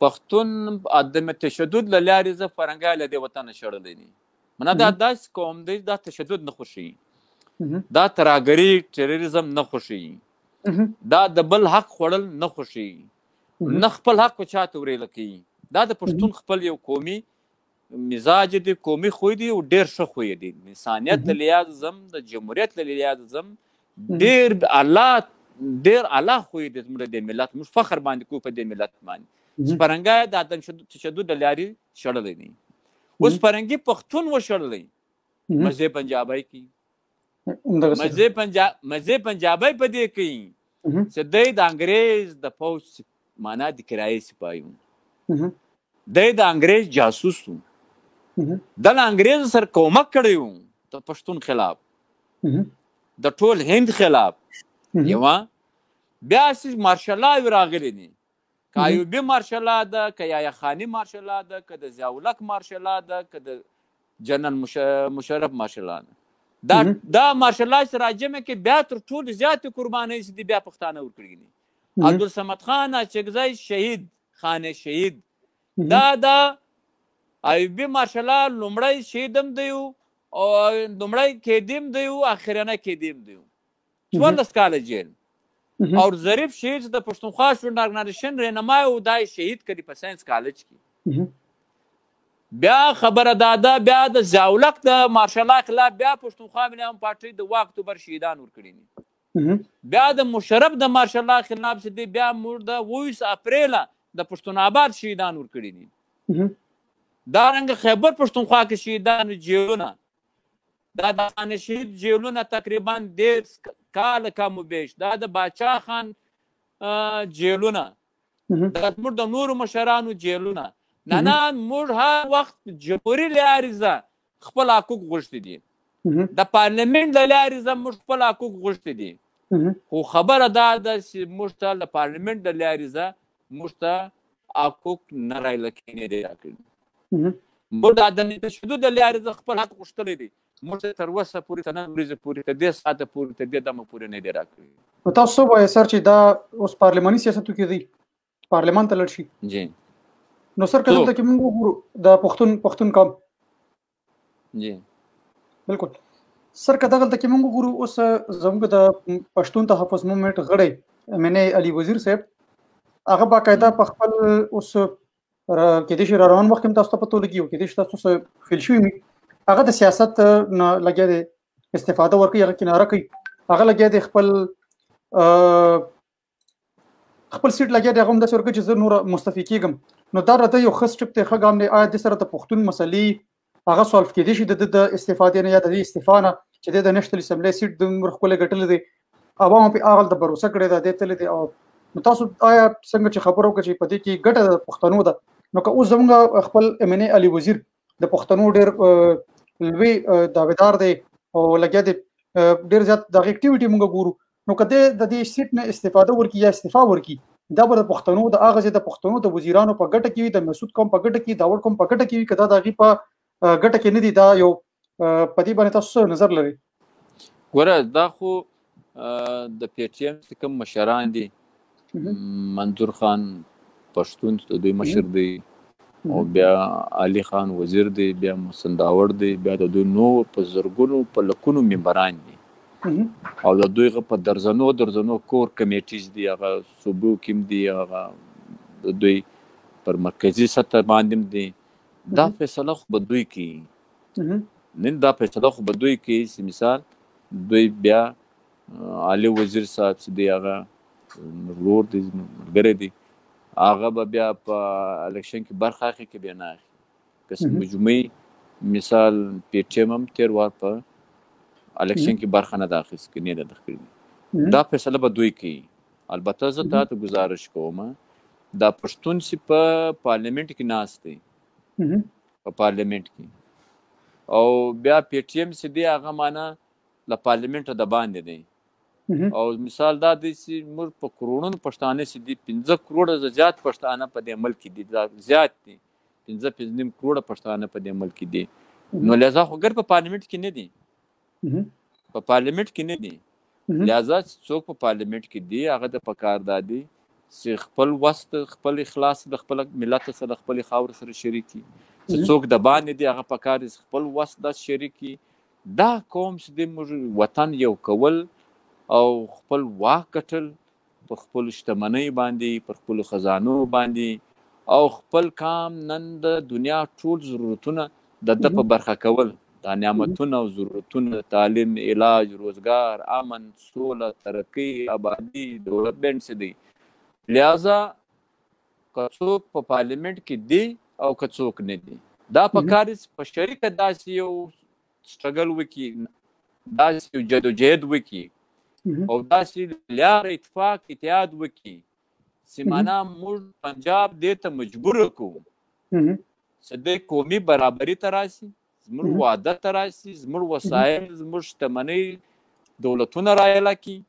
Speaker 2: پښتون عدم تشدد له لارې زه فرنګا له دې وطن شړلی دي منه دا داسې قوم دی دا تشدد نه خوښي دا تراګري ټیرریزم نه خوښي دا د بل حق خوړل نه خوښي نه خپل حق په چاته وریل کوي دا د پښتون خپل یو قومي مزاج دی قومي خوی دی او ډیر ښه خوی دی انسانیت له لحاظ زم د جمهوریت له لحاظ زم ډیر اعلی خوی دی زموږ د ملت موږ فخر باندې کوو په دې ملت باندې سپرنګا د عدم تشدد د لارې شړلی دی اوس فرنګي پښتون وشړلی مزه پنجابی کی مزه پنجابی په دې کوي چې د انګریز د فوج معنا د کرایي سپایو د انګریز جاسوس د انګریز سره کومک کړی وو د پښتون خلاف د ټول هند خلاف یو بیا سیس مارشال لا راغلی دي کایوبی مارشال ده کیا خانی مارشال ده که د ضیاءالحق مارشال ده که د جنرال مشرف مارشال ده دا مارشال سره جمع کې بیا تر ټول زیات قرباني سي بیا پښتانه ورکړي دي عبدالصمد خان اچکزی شهید خان شهید دا ایوبی مارشال لومړی شهیدم دی او لومړی کېدیم دی او اخرنه کېدیم دی 14 کال جیل او ظریف شهید د پښتونخوا شورا ارګنایزیشن رهنمای او دای شهید کړي په ساينس کالج کې بیا خبره دادا بیا د ضیاءالحق د مارشال خلاف بیا پښتونخوا مليان پارټي د 2 اکتوبر شهیدان ورکړي بیا د مشرف د مارشال خلاف چې بیا مور د 20 اپریل د پښتون آباد شهیدان ورکړي دي دا رنګ خیبر پښتونخوا کې شهیدان جیلونه دا د خان شهید جیلونه تقریبا 10 کال کم بیش دا د باچا خان جیلونه دا موږ د نورو مشرانو جیلونه نه موږ هر وخت جمهوریت لارې خپل حقوق غوښتي دي د پارلیمنت لارې موږ خپل حقوق غوښتي دي خو خبره دا ده چې موږ ته د پارلیمنت لارې موږ ته حقوق نه رایلکینې دي موږ د عدم تشدد لارې خپل حق غوښتلی دي موږ تر اوسه پورې تر نن ورځې پورې تر دې ساعته پورې تر دې دمه پورې نه دي راکړي
Speaker 1: نو تاسو وایئ سر چې دا اوس پارلماني سیاستو کې دی پارلمان ته لاړ شي
Speaker 2: جی
Speaker 1: نو سر که دلته کې موږ وګورو د پښتون قام
Speaker 2: جی
Speaker 1: بالکل سر که دلته کې موږ وګورو اوس زموږ د پښتون تحفظ موومېنټ غړی امینه علي وزیر صاحب هغه باقاعده په خپل اوس کې د شي روان وخت هم تاسو ته پته لګي او کې د تاسو سره فیل شوی هغه د سیاست نه لګیا دی استفاده ورکوي هغه کناره کوي هغه لګیا دی خپل سیټ لګیا دی هغه هم داسې ورکوي چې زه نور مستفي کېږم نو دا راته یو ښه سټپ دی ښه ګام دی آیا د سره د پښتون مسلې هغه سولف کېدی شي د استفادې نه یا د استعفا نه چې د نېشنل اسمبلی سیټ د ښکلی ګټلی دی عوامو پرې هغه د بروسه کړې ده دی تللی دی او نو تاسو آیا څنګه چې خبرو وکړه چې په دې کې ګټه د پښتنو ده نو که اوس زموږ خپل امینه علي وزیر د پښتنو ډېر لوی داویدار دی او لګیا دی ډېر زیات د اکټیویټي موږ ګورو نو که د دې سیټ نه استفاده ورکړي یا استعفا ورکړي دا به د پښتنو د هغه د پښتنو د وزیرانو په ګټه کې وي د مسعود قوم په ګټه کې داوړ قوم په ګټه کې وي که دا د هغې په ګټه کې نه دي دا یو په دې باندې تاسو نظر لرئ
Speaker 2: ګوره دا خو د پی ټي ایم چې کوم مشران دي منظور خان پښتون د دوی مشر دی او بیا علي خان وزیر دی بیا محسن داوړ دی بیا د دوی نور په زرګونو په لکونو ممبران دي او د دوی په درزنو کور کمیټیز دي، هغه صوبو کې دي، هغه د دوی پر مرکزي سطح باندې دي. دا فیصله خو به دوی کوي، نن دا فیصله خو به دوی کوي چې مثال دوی بیا عالی وزیر صاحب چې دی هغه ورور دی ملګری دی، هغه به بیا په الیکشن کې برخه اخلي که بیا نه اخلي. که مجموعي مثال پی ټي ایم هم تېر وار په الیکشن کې برخه نه ده اخیستې، که نه ده اخیستې. دا فیصله به دوی کوي. البته زه تا ته ګزارش کوم دا پښتون چې په پارلیمنټ کې ناست دی، په پارلیمنټ کې، او بیا پی ټي ایم چې دی هغه معنا له پارلیمنټه د باندې دی. او مثال دا دی چې موږ په کروڑونو پښتانه چې دي، 15 کروڑه زیات پښتانه په دې ملک کې دي، زیات دي 15 کروڑه پښتانه په دې ملک کې دي. نو لہذا خو ګر په پارلیمنټ کې نه دي، په پارلیمنټ کې نه دي. لہذا څوک په پارلیمنټ کې دي هغه د پکار دادي چې خپل وست خپل اخلاص د خپل ملت سره خپل خاور سره شریکي. چې څوک د باندې دي هغه پکار دي خپل وست د شریکي. دا قوم چې د وطن یو کول او خپل واک ګټل په خپل شتمنۍ باندې، پر خپل خزانو باندې، او خپل کام نن د دنیا ټول ضرورتونه د په برخه کول، دا نعمتونه او ضرورتونه، تعلیم، علاج، روزګار، امن، سوله، ترقی، آبادی، ډیولپمنټ څه دی. لہذا که څوک په پارلیمنټ کې دی او که څوک نه دی، دا پکار په شریکه داسې یو سټرګل وکړي، داسې یو جدوجہد وکړي او داسې لار اتفاق اتحاد وکړي چې معنا موږ پنجاب دې ته مجبور کړو چې د قومي برابري ته راشي، زموږ وحدت ته راشي، زموږ وسایل، زموږ شتمنۍ دولتونه رایله کړي،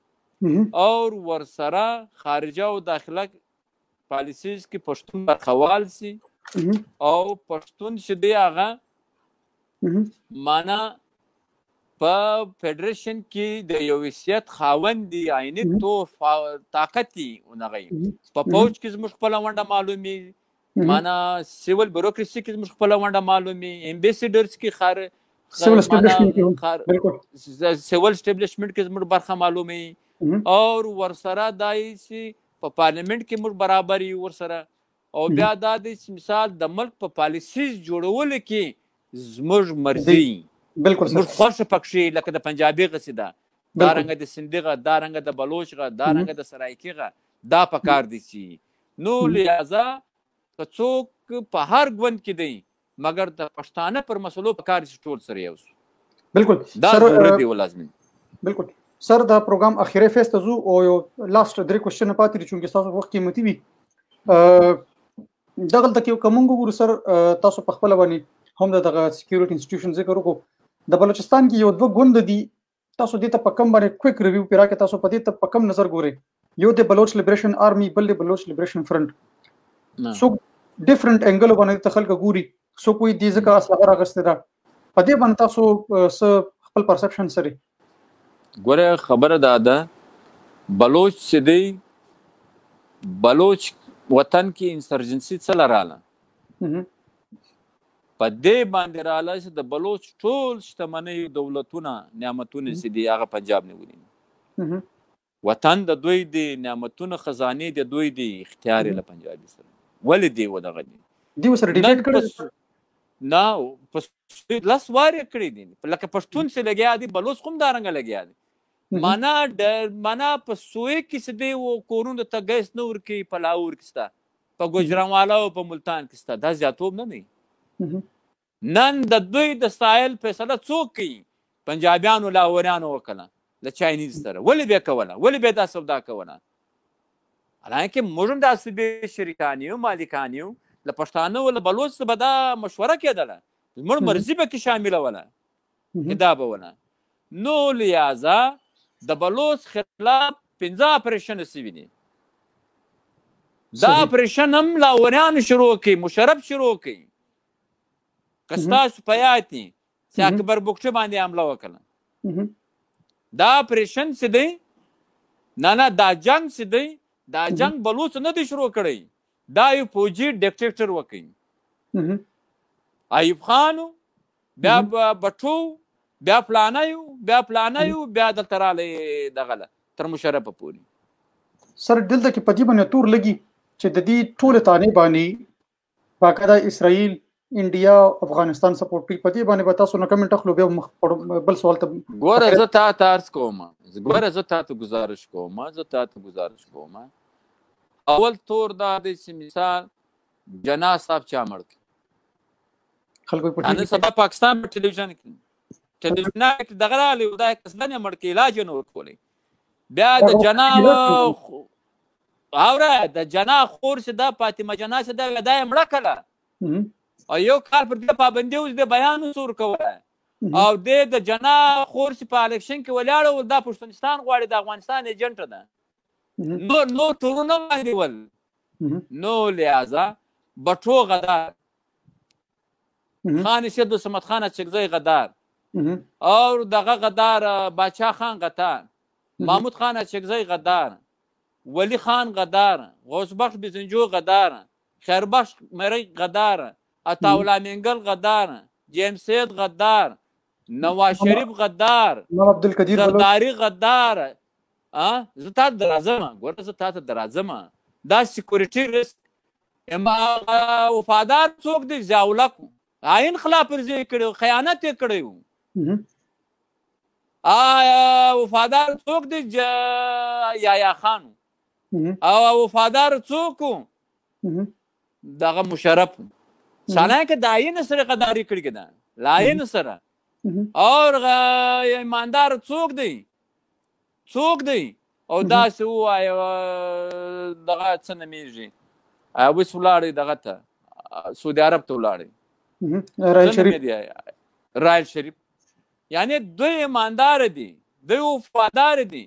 Speaker 2: او ورسره خارجه او داخله پالیسیز کې پښتون برخوال سي، او پښتون چې دی هغه معنا په فیډریشن کې د یو حیثیت خاوند دی، عیني طاقت دی. په فوج کې زموږ خپله ونډه معلومي، معنا سیول بیوروکراسي کې زموږ خپله ونډه معلومي، امبیسیډرز کې سیول اسټیبلیشمنټ کې زموږ برخه معلومي، او ورسره دا چې په پارلیمنټ کې موږ برابر یو ورسره. او بیا دا دی چې مثال د ملک په پالیسیز جوړولو کې زموږ مرضي
Speaker 1: بالکل
Speaker 2: موږ خوښه پکښې، لکه د پنجابي غسې ده، دا رنګه د سندي غه، دا رنګه د بلوچ غه، دا رنګه د سرایکي غه، دا پکار دي چې نو لہذا که څوک په هر ګوند کې دی مګر د پښتانه پر مسلو پکار دي چې ټول سره یو سو.
Speaker 1: بالکل
Speaker 2: دا ضرورت دی ولازمي.
Speaker 1: بالکل سر دا پروګرام اخیری فیس ته ځو او یو لاست 3 کوېسچن پاتې دي چې تاسو وخت قیمتي وي. دغلته کې کوم وګورو سر، تاسو په خپل باندې هم دغه سکیورټي انسټیټیوشن ذکر وکړو. د بلوچستان کې یو 2 ګوند دي، تاسو دې ته په کم باندې کویک ریویو پیرا کې تاسو په دې ته په کم نظر ګورئ؟ یو د بلوچ لیبریشن آرمي، بل د بلوچ لیبریشن فرنٹ. سو ډیفرنٹ انګل باندې ته خلک ګوري، سو کوئی دې ځکه اصله راغسته ده. په دې باندې تاسو خپل پرسپشن سره
Speaker 2: ګوره. خبره ده بلوچ چې دی، بلوچ وطن کې انسرجنسي څه لراله، په دې باندې رااله چې د بلوچ ټول شتمنۍ، دولتونه، نعمتونه چې دي هغه پنجاب نه ونیوي. وطن د دوی دی، نعمتونه خزانې د دوی دی، اختیار یې له پنجابي سره. ولې دی ودغه
Speaker 1: دی ورسره ډیبیټ کړی؟
Speaker 2: نه، په لس وار یې کړی دي. لکه پښتون چې لګیا دي، بلوچ هم دارنګه لګیا دي. معنا په سوی کې چې دی و کورونو ته ګیس نه ورکوي، په لاهور کې سته، په ګوجرانوالا او په ملتان کې سته. دا زیاتوب نه دی. نن د دوی د سایل فیصله څوک کوي؟ پنجابیانو، لاهوریانو وکړه له چاینیز سره. ولې به کوله؟ ولې به دا سودا کوله؟ حالانکه موږ هم داسې به شریکان یو، مالکان یو. له پښتانه او له بلوچ څخه به دا مشوره کېدله، زموږ مرضي به کې شاملوله، دا به وله. نو لہذا د بلوچ خلاف 15 اپریشن سوي دي. دا اپریشن هم لاهوریانو شروع کړي، مشرف شروع کړي. که ستاسو په یاد دي چې اکبر بګټي باندې حمله وکړه. دا اپریشن چې دی، نه دا جنگ چې دی، دا جنگ بلوچ نه دی شروع کړی، دا یو فوجي ډیکټیکټر وکړي. ایوب خانو، بیا بټو، بیا پلانه یو بیا دلته رالی دغه تر مشرفه پورې.
Speaker 1: سر دلته کې په دې باندې تور لګي چې د دې ټولې تانې باندې باقاعده اسرائیل انډیا افغانستان سپورټ کوي. په دې باندې به تاسو نه کمنټ اخلو بیا بل سوال ته
Speaker 2: ګوره زه تا ته عرض کوم، زه تا ته گزارش کوم اول تور دا دی چې مثال جناح صاحب چا مړ کړي
Speaker 1: خلکو په
Speaker 2: نن سبا پاکستان په ټلویزیون کې دغه راغلی و دا قصدن یې مړ کړي علاج یې نه ورکولی. بیا د جناح اوره د جناح خور چې دا فاطمه جناح چې دا یې مړه کړله او یو کال پر دې پابندي اوس د بیان اوس ورکولی او د جناح خور چې په الیکشن کې ولاړه و دا پښتونستان غواړي د افغانستان ایجنټه ده نو تورونه باندې ول نو لہذا بټو غدار خان شد سمت خان چکزی غدار اور دغه غدار باچا خان غدار محمود خان چکزی غدار ولی خان غدار غوث بخش بزنجو غدار خیربخش مری غدار عطاولا منگل غدار جیمز سید غدار نواز شریف غدار زرداری غدار زه تا ته درازمه ګوره زه تا ته درازمه دا سیکورټي رسک وفادار څوک دی ضیاءالله عین خلاف ورزي یې کړی خیانت یې کړی و وفادار څوک دی یحیی خان او وفادار څوک دغه مشرف حالانکه د عین سره غداري کړې ده له عین سره اور ایماندار څوک دی او داسې ووایه دغه څه نومیږي اوس ولاړی دغه ته سعودي عرب ته ولاړی رایل شریف یعنی دوی ایماندار دي دوی وفادار دي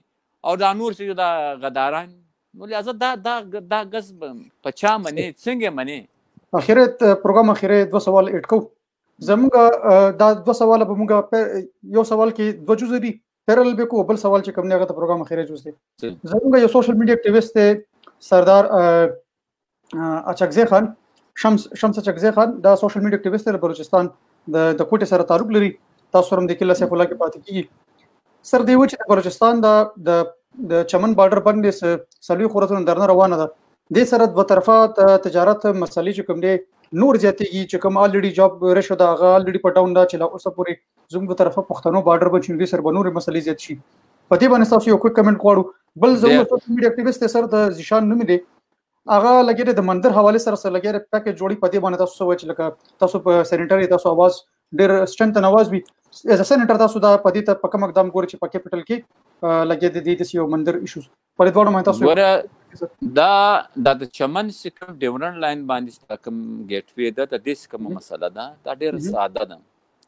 Speaker 2: او دا نور چې دا غداران نو لہذا دا غز په چا منې څنګه منې
Speaker 1: اخرت پروګرام اخره 2 سوال اټکو زموږ دا 2 سوال به موږ یو سوال کې 2 جزء دي پیرل به کو بل سوال چې کوم نه غته پروګرام اخیره جوړ دي زموږ یو سوشل میډیا اکټیویسټ دی سردار اچکزی خان شمس اچکزی خان دا سوشل میډیا اکټیویسټ دی بلوچستان د کوټه سره تعلق لري تاسو هم د کله سیف الله کې پاتې کیږي سر دی و چې بلوچستان د چمن بارډر باندې سلوي خورزون درنه روانه ده د سره دوه طرفه تجارت مسلې چې کوم دی نور زیاتېږي چې کوم الریډي جاب رشو دا غا الریډي پټاون دا چې لا اوسه پورې زموږ طرفه پښتنو بارډر باندې انګلیس سره بنور مسلې زیات شي په دې باندې تاسو یو کویک کمنټ غواړو بل زموږ سوشل میډیا اکټیویسټ سر د ذیشان نوم دی هغه لګیره د منظر حواله سره لګیره پیکج جوړي په دې باندې تاسو سوچ لکه تاسو په سینټری تاسو आवाज ډېر سټرنث نواز وي از سینټر تاسو دا په دې ته په کوم اقدام ګوري چې په کیپټل کې لګید دي د یو منظر ایشوز په دې ډول باندې تاسو
Speaker 2: دا د چمن سکم ډیورن لاین باندې کوم گیټ وی ده د دې کوم مسله ده دا ډېر ساده ده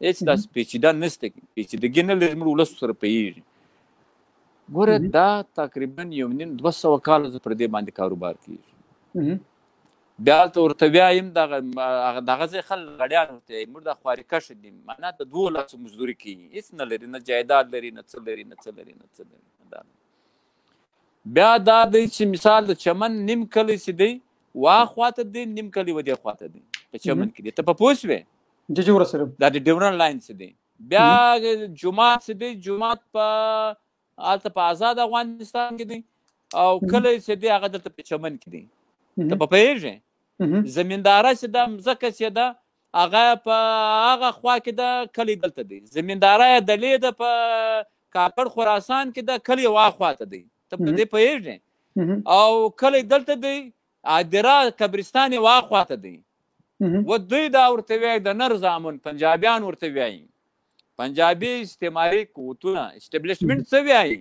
Speaker 2: هیڅ د پیچیده نشته پیچیدګي نه لري موږ ولس سره پیږي ګوره دا تقریبا 200 کال پر دې باندې کاروبار کیږي بیا ته ورته وایم دغه ځای خلک غړیان ورته موږ د خوارکش دي معنا د 2 لاسو مزدوري کوي هېڅ نه لري نه جایداد لري نه څه لري بیا دا دی چې مثال د چمن نیم کلی چې دی وا خواته دی نیم کلی و دې خواته دی په چمن کې دی ته په پوه شوې دا د ډیورن لاین چې دی بیا جومات چې دی جومات په هلته په آزاد افغانستان کې دی او کلی چې دی هغه دلته په چمن کې دی ته په پوهېږې زمینداره چې ده مځکه چې ده هغه په هغه خوا کې ده کلی دلته دی زمینداره یې دلې ده په کاکړ خراسان کې ده کلی وا خواته دی ته په دې پوهېږې او کلی دلته دی عادره قبرستان یې وا خواته دی و دوی دا ورته وایي د نر زامن پنجابیان ورته وایي پنجابي استعماري قوتونه اسټبلیشمنټ څه وایي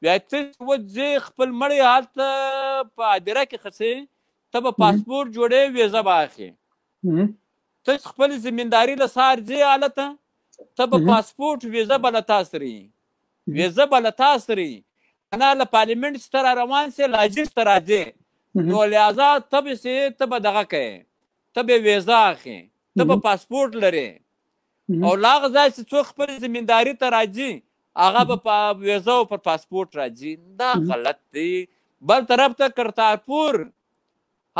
Speaker 2: بیا ته وځې خپل مړی هلته په عادره کې خسې ته به پاسپورټ جوړې ویزه به اخلې ته خپل زمینداري له سار ځې هلته ته به پاسپورټ ویزه به له تا سره انا له پارلیمنټ څخه را روان سې لاجس ته راځې نو لہذا ته به دغه کوې ته به ویزه اخلې ته به پاسپورټ لرې او لا هغه ځای چې څوک خپل زمینداري ته راځي هغه به په ویزه او پر پاسپورټ راځي دا غلط دی بل طرف ته کرتارپور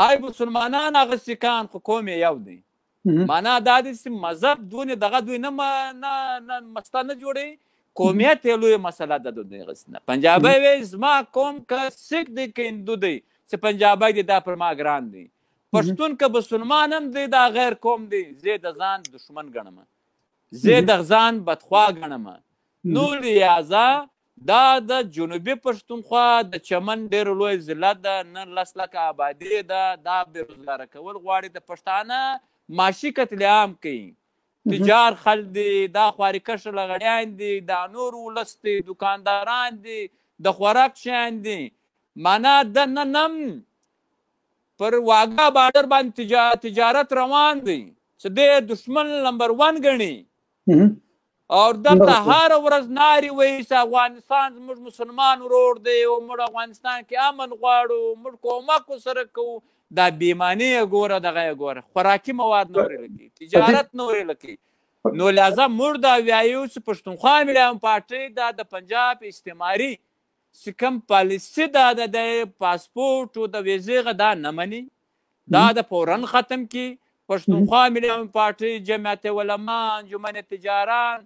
Speaker 2: های مسلمانان هغه سیکان خو قوم یې یو دی معنا دا دی چې مذهب دونه دغه دوی نه مسته نه جوړوي، قومیت یې لویه مسله ده د دوی هغسې نه. پنجابی وایي زما قوم که سکھ دی که هندو دی چې پنجابی دی دا پر ما ګران دی، پښتون که مسلمان هم دی دا غیر قوم دی، زه د ځان دشمن ګڼم، زه د ځان بدخوا ګڼم. نو لہذا دا د جنوبي پښتونخوا د چمن ډېر لوی ضلع ده، 19 لکه آبادي ده، دا بېروزګاره کول غواړي. د پښتانه معاشي قتل عام کوي، تجار خلک دي، دا خواري کشه لغړیان دي، دا نور ولس دي، دکانداران دي، د خوراک شیان دي. معنا د نن هم پر واګا بارډر باندې تجارت روان دی چې د دشمن نمبر 1 ګڼي. او دلته هر ورځ نارې وایي چې افغانستان زموږ مسلمان ورور دی او موږ افغانستان کې امن غواړو، موږ کومک ورسره کوو. دا بېماني یې ګوره، دغه یې ګوره، خوراکي مواد نه ورېله کوي، تجارت نه ورېله کوي. نو لہذا موږ دا وایو چې پښتونخوا ملي پارټۍ دا د پنجاب استعماري چې کوم پالیسي دا د پاسپورټ او د ویزې دا نه مني، دا د فورن ختم کړي. پښتونخوا ملي پارټۍ، جمعیت علما، انجمن تجاران،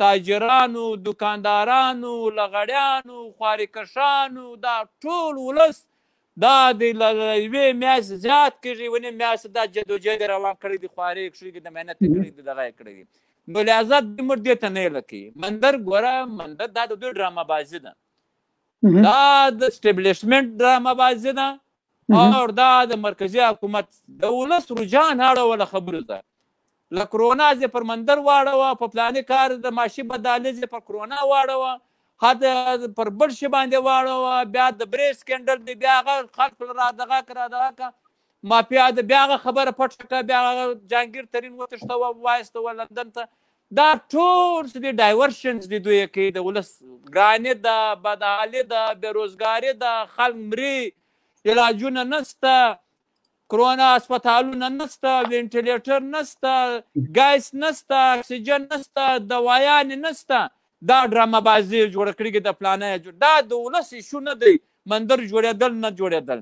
Speaker 2: تاجرانو، دکاندارانو، لغړیانو، خواري کشانو، دا ټول ولس دا د یوې میاشتې زیات کېږي، ونې میاشتې دا جدوجهد روان کړی دي، خواري یې کړي دي، د محنت یې کړی دي، دغه یې کړی دي. نو لہذا دوی موږ دې ته نه یېله کوي. مندر ګوره، مندر دا د دوی ډرامه بازي ده، دا د اسټبلیشمنټ ډرامه بازي ده، او دا د مرکزي حکومت د ولس رجحان اړوله خبرو ده. له کرونا زه پر مندر واړوه، په پلاني کار د معاشي بدالۍ زه پر کرونا واړوه، هدا پر بل شي باندې واړوه، بیا د بریس سکینډل دی، بیا هغه خلک را دغه کړه مافیا د بیا هغه خبره پټه کړه، بیا هغه جهانګیر ترین وتښتوه وایستوه لندن ته. دا ټول څه دي ډایورشنز دي دوی کوي، د ولس ګراني ده، بدحالي ده، بېروزګاري ده، خلک مري، علاجونه نسته، کرونا اسپتالونه نسته، وینټیلیټر نسته، ګیس نسته، اکسیجن نسته، دوايانې نسته. دا ډرامه بازي جوړه کړې د پلانه. دا د ولس ایشو نه دی، مندر جوړېدل نه جوړېدل،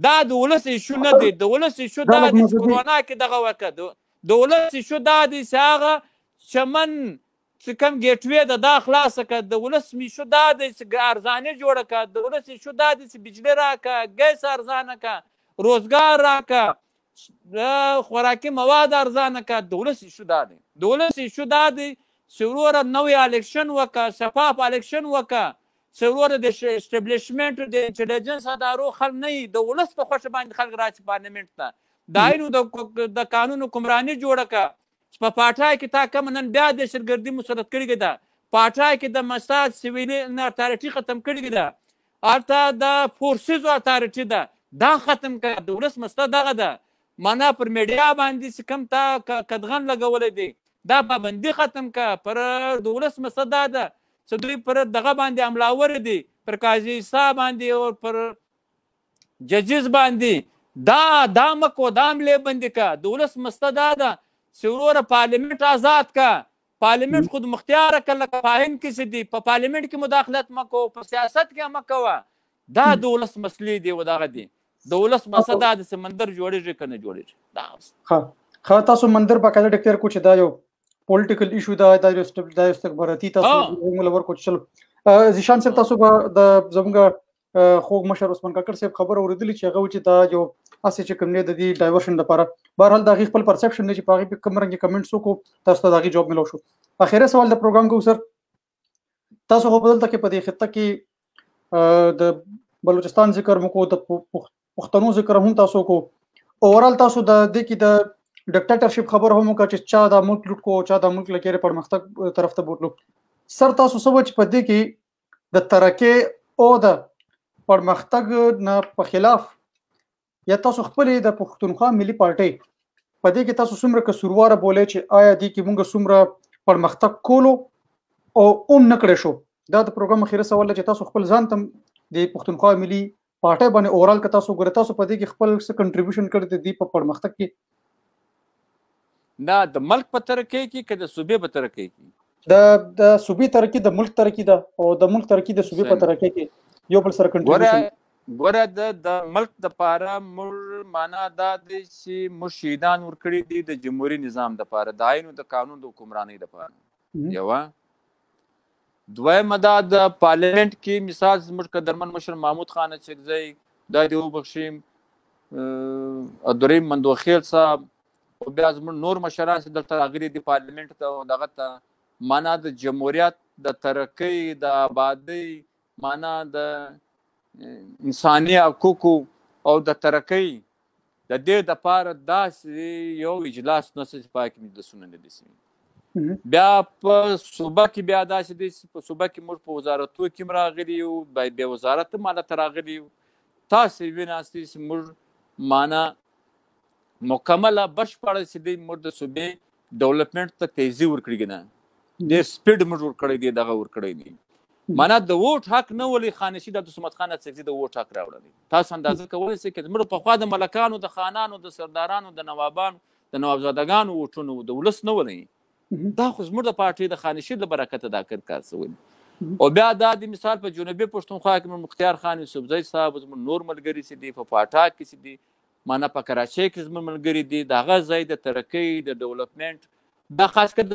Speaker 2: دا د ولس ایشو نه دی. د ولس ایشو دا دی چې کرونا کې دغه وکړه، د ولس ایشو دا دی چې هغه چمن چې کوم ګیټوې ده دا خلاصه کړه، د ولس ایشو دا دی چې ارزاني جوړه کړه، د ولس ایشو دا دی چې بجلي راکړه، ګیس ارزانه کړه، روزګار راکړه، خوراکي مواد ارزانه کړه. د ولس ایشو دا دی، د ولس ایشو دا دی چې وروره نوی الیکشن وکړه، شفاف الیکشن وکړه، چې وروره د اسټبلیشمنټ د انټلیجنس ادارو خلک نه وي، د ولس په خوښه باندې خلک راشي پارلمنټ ته. د عینو د قانون حکمراني جوړه کړه چې په پاټای کې تا کوم نن بیا د شرګردي مسلط کړې ده، پاټای کې د مساد سیویلي اتارټي ختم کړې ده، هلته د فورسیزو اتارټي ده، دا ختم کړه. د ولس مسته دغه ده، معنا پر میډیا باندې چې کوم تا قدغن لګولی دی دا پابندي ختم کړه. پر د ولس مسته دا ده چې دوی پر دغه باندې حملاور دي، پر قاضي عیسی باندې او پر ججز باندې، دا مکو دا حملې بندي کړه. د ولس مسته دا ده چې وروره پارلمنټ آزاد کړه، پارلمنټ خود مختار کړه، لکه فاهم کې څه دي، په پارلمنټ کې مداخلت مه کوه، په سیاست کې مه کوه. دا د ولس مسلې دی او دغه دی. د ولس مسله دا د سمندر جوړېږي که نه جوړېږي.
Speaker 1: ښه، تاسو مندر باقاعده ډکلیئر کړو چې دا یو پولیټیکل ایشو ده، دا یو استخباراتي تاسو موږ ورکړو. چلو ذیشان صاحب، تاسو به د زموږ خوږ مشر عثمان کاکړ صاحب خبره اورېدلې چې هغه چې دا یو هسې چې کوم دی د دې ډایورشن لپاره، بهرحال د هغې خپل پرسپشن دی چې په هغې په کوم رنګ کمنټس وکړو، تاسو ته د هغې جواب میلاو شو. اخیری سوال د پروګرام کوو سر، تاسو خو په دلته کې په دې خطه کې د بلوچستان ذکر مو کو، د پښتنو ذکر هم تاسو کو، اورال تاسو د دې کې د ډکټیټرشپ خبر هم وکړه چې چا د ملک لوټ کو، چا د ملک لکه پرمختګ طرف ته بوتلو. سر تاسو سوچ په دې کې د ترقې او د پرمختګ نه په خلاف یا تاسو خپل د پښتونخوا ملي پارټۍ په دې کې تاسو څومره کسورواره بولې چې آیا دې کې مونږ څومره پرمختګ کولو او نه کړی شو؟ دا د پروګرام اخیری سوال چې تاسو خپل ځان تم د پښتونخوا ملي پارټۍ باندې اورال که تاسو ګورئ، تاسو په دې کې خپل څه کنټریبیوشن کړی دی په پرمختګ کې؟
Speaker 2: نه، د ملک په ترقۍ کې که د صوبې په ترقۍ کې؟
Speaker 1: د صوبې ترقۍ د ملک ترقۍ ده، او د ملک ترقۍ د صوبې په ترقۍ کې یو بل سره کنټریبیوشن.
Speaker 2: ګوره د ملک دپاره موږ معنا دا دی چې موږ شهیدان ورکړي دي د جمهوري نظام دپاره د آیین او د قانون د حکمرانۍ دپاره یوه. دویمه دا د پارلیمنټ کې مثال زموږ قدرمن مشر محمود خان اڅکزی دا دې وبخښي عبدالرحیم مندوخیل صاحب او بیا زموږ نور مشران چې دلته راغلي دي پارلیمنټ ته او دغه ته معنا د جمهوریت د ترقۍ د آبادۍ معنا د انساني حقوقو او د ترقۍ د دې دپاره داسې یو اجلاس نشته چې په هغه کې مجلسونه نه دي شوي. بیا په صوبه کې بیا داسې دی چې په صوبه کې موږ په وزارتونو کې هم راغلي یو بې وزارت هم هلته راغلي یو. تاسې ویناستئ چې موږ معنا مکمله بشپړه چې دی موږ د صوبې ډیولپمنټ ته تیزي ورکړي که نه ډېر سپیډ موږ ورکړی دی دغه ورکړی دی معنا د ووټ حق نه ولې خانشي د عبدالصمد خان اڅکزي د ووټ حق راوړلی. تاسو اندازه کولی شئ که زموږ پخوا د ملکانو د خانانو د سردارانو د نوابانو د نوابزادګانو ووټونه د ولس نه ولئ دا خو زموږ د پارټۍ د خانشي د برکته دا کار شوی. او بیا دا د مثال په جنوبي پښتونخوا کې مختیار خان یوسفزی صاحب زموږ نور ملګري چې دي په پاټا کې چې دي معنا په کراچۍ کې زموږ ملګري دي د هغه ځای د ترقۍ د ډیولپمنټ دا خاص کر د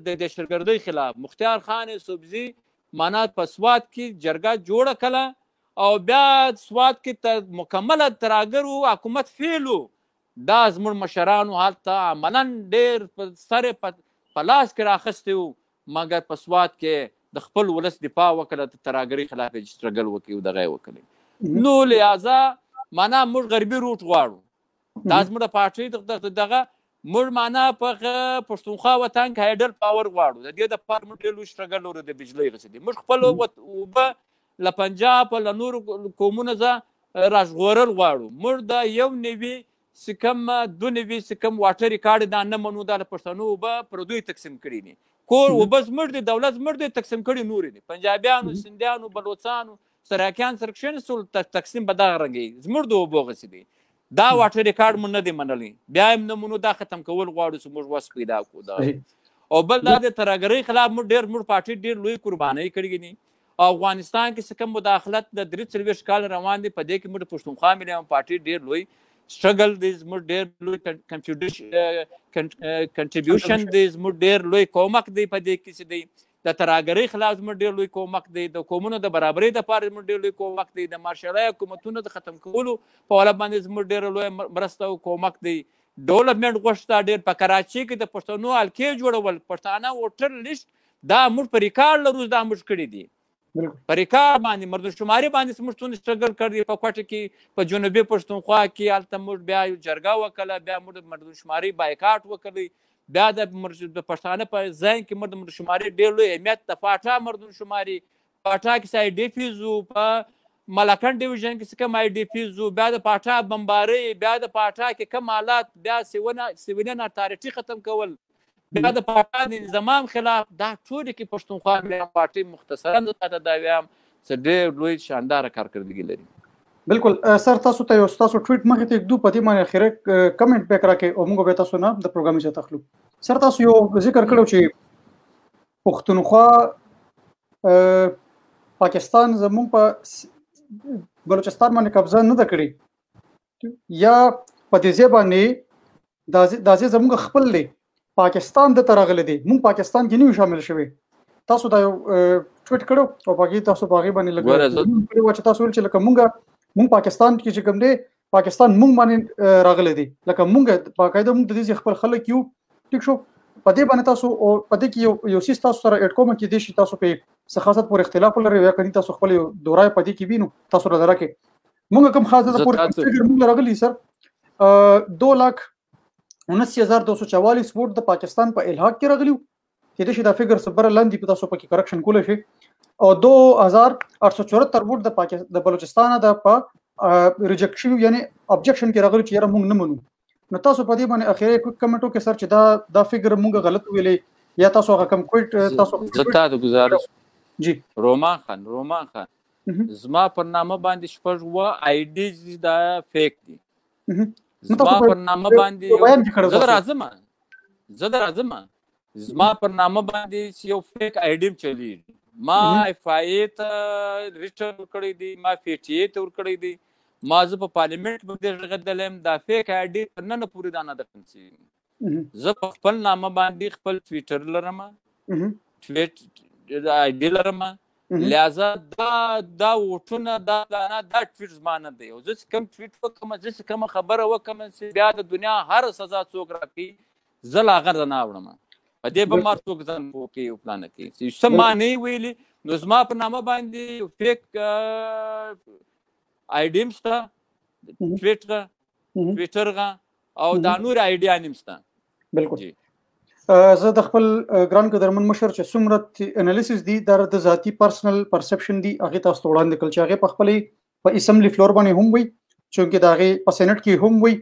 Speaker 2: دهشتګردۍ خلاف مختیار خان یوسفزي معنا په سوات کې جرګه جوړه کړه او بیا سوات کې مکمله تراګرو حکومت فیلو دا زموږ مشرانو هلته عملا ډېر په سر په لاس کې راخستی وو مګر په سوات کې د خپل ولس دفاع وکړه د تراګرۍ خلاف یې سټرګل وکړي او دغه یې وکړي. نو لهذا معنا موږ غربي روټ غواړو دا زموږ د پارټۍ دغه موږ معنا په پښتونخوا وطن کې هایډل پاور غواړو د دې دپاره موږ ډېر لوی سټرګل لرو د بجلۍ غسې دي موږ خپل اوبه له پنجاب له نورو قومونو ځه راژغورل غواړو. موږ د یو نوي چې کوم دوه نوي چې کوم واټر ریکارډ دا نه منو دا د پښتنو اوبه پردیو تقسیم کړي دي کور اوبه زموږ دي دولت زموږ دی تقسیم کړي نورې دي پنجابیانو سندیانو بلوڅانو سراکیان سرکشن سول تقسیم به دغه رنګې زموږ د اوبو غسې دي دا واټر ریکارډ مونږ نه دی منلی بیا هم نه منو دا ختم کول غواړو چې موږ وس پیدا کړو دا او بل دا د ترهګرۍ خلاف موږ پارټۍ ډېر لوی قربانۍ کړي دي او افغانستان کې چې کوم مداخلت د 43 کال روان دی په دې کې موږ د پښتونخوا ملي پارټۍ ډېر لوی سټرګل دی زموږ ډېر لوی کنټریبیوشن دی زموږ ډېر لوی کومک دی په دې کې چې دی د ترهګرۍ خلاف زموږ ډېر لوی کومک دی د قومونو د برابرۍ دپاره زموږ ډېر لوی کومک دی د مارشالي حکومتونو د ختم کولو په والا باندې زموږ ډېره لویه مرسته او کومک دی. ډیولپمنټ غوښته ډېر په کراچۍ کې د پښتنو حلقې جوړول پښتانه ووټر لیست دا موږ په ریکارډ لرو دا موږ کړي دي په ریکارډ باندې مردمشماري باندې موږ څونه سټرګل کړی په کوټه کې په جنوبي پښتونخوا کې هلته موږ بیا یو جرګه وکړه بیا موږ مردمشماري بایکاټ وکړی بیا د پښتانه په ځای کې موږ د مردمشماري ډېر لوی اهمیت د پاټا مردمشماري پاټا کې څه آی ډي پیز وو په ملکن ډیویژن کې څه کوم آی ډي پیز وو بیا د پاټا بمبارۍ بیا د پاټا کې کوم حالات بیا سیویلین اتارټي ختم کول بیا د پاټا د نظام خلاف دا ټول کې پښتونخوا ملي پارټۍ مختصرا درته دا وایم چې ډېر لوی شانداره کارکردګي لري.
Speaker 1: بالکل سر تاسو ته یو تاسو ټویټ مخې ته دو پتی باندې اخیره کمنټ بیک راکې او موږ به تاسو نه د پروګرام څخه تخلو. سر تاسو یو ذکر کړو چې پښتونخوا پاکستان زموږ په بلوچستان باندې قبضه نه ده کړې یا په دې ځای باندې دا ځای زموږ خپل دی پاکستان د ترغله دی موږ پاکستان کې نه شامل شوی. تاسو دا ټویټ کړو او باقي تاسو باغی باندې لګو چې تاسو ول چې لکه موږ پاکستان کې چې کوم دی پاکستان موږ باندې راغله دی لکه موږ باقاعده موږ د دې خپل خلک یو ټیک شو په دې باندې تاسو او په دې کې یو سیس تاسو سره اډ کوم کې دي چې تاسو په سخاست پر اختلاف لري یا کدي تاسو خپل دورای په دې کې وینو تاسو را درکې موږ کوم خاصه پر فګر موږ راغلی سر 2,79,244 ووټ د پاکستان په الحاق کې راغلیو کې د شي دا فګر صبر لاندې په تاسو پکې کریکشن کول شي او 2,874 ووټ د بلوچستان د په ریجکشن یعنی ابجیکشن کې راغلی چې یاره موږ نه منو. نو تاسو په دې باندې اخیری کوم کمنټو کې سر چې دا فګر موږ غلط ویلې یا تاسو هغه کم کوټ تاسو
Speaker 2: زتا د گزارش
Speaker 1: جی
Speaker 2: رومان خان زما پر نامه باندې شپږ و آی ډی دا فیک دي زما پر نامه باندې زه راځم زما پر نامه باندې یو فیک آی ډی چلی ما FIA ته ریټرن ورکړی دی، ما PTA ته ورکړی دی، ما زه په پارلیمنټ باندې غږېدلی یم. دا فیک آی ډي تر ننه پورې دا نه درکړل شوي. زه په خپل نامه باندې خپل ټویټر لرم، ټویټ آی ډي لرم، لہذا دا ووټونه دا ټویټ زما نه دی. او زه چې کوم ټویټ وکړم، زه چې کومه خبره وکړم چې بیا د دنیا هر سزا څوک راکوي، زه لا هغه نه اورم. په دې به ما څوک ځان پوه کوي او پلانه کوي چې څه ما نه ویلي. نو زما په نامه باندې فیک آی ډي هم شته، ټویټر غا او دا نور آی ډي هم شته.
Speaker 1: بالکل. زه د خپل ګران قدرمن مشر چې څومره انالیسس دي د ذاتی پرسنل پرسپشن دي هغه تاسو ته وړاندې کړل چې هغه په خپل په اسمبلی فلور باندې هم وي، چې دا هغه په سېنات کې هم وي،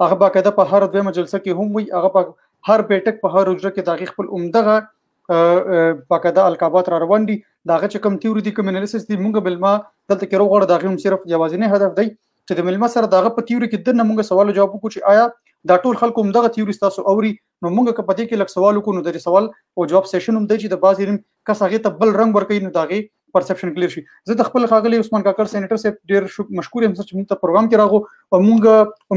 Speaker 1: هغه باقاعده په هر دوه مجلسه کې هم وي، هغه په هر بیٹک په هر اجره کې دا خپل عمدغه باقاعده القابات را روان دي. دا چې کوم تیوري دي، کوم انالیسس دي، مونږ بل ما دلته کې روغړه دا هم صرف یوازینی هدف دی چې د ملما سره داغه په تیوري کې د مونږ سوال جواب وکړو چې آیا دا ټول خلکو هم دغه تیوري تاسو اوري. نو مونږ که په دې کې لږ سوال وکړو، نو د سوال او جواب سیشن هم دی چې د بعض علم کس هغه ته بل رنگ ورکوي، نو داغه پرسپشن کلیر شي. زه د خپل ښاغلي عثمان کاکړ سېنیټر صاحب ډیر مشکور یم چې موږ ته پروګرام کې راغو، او موږ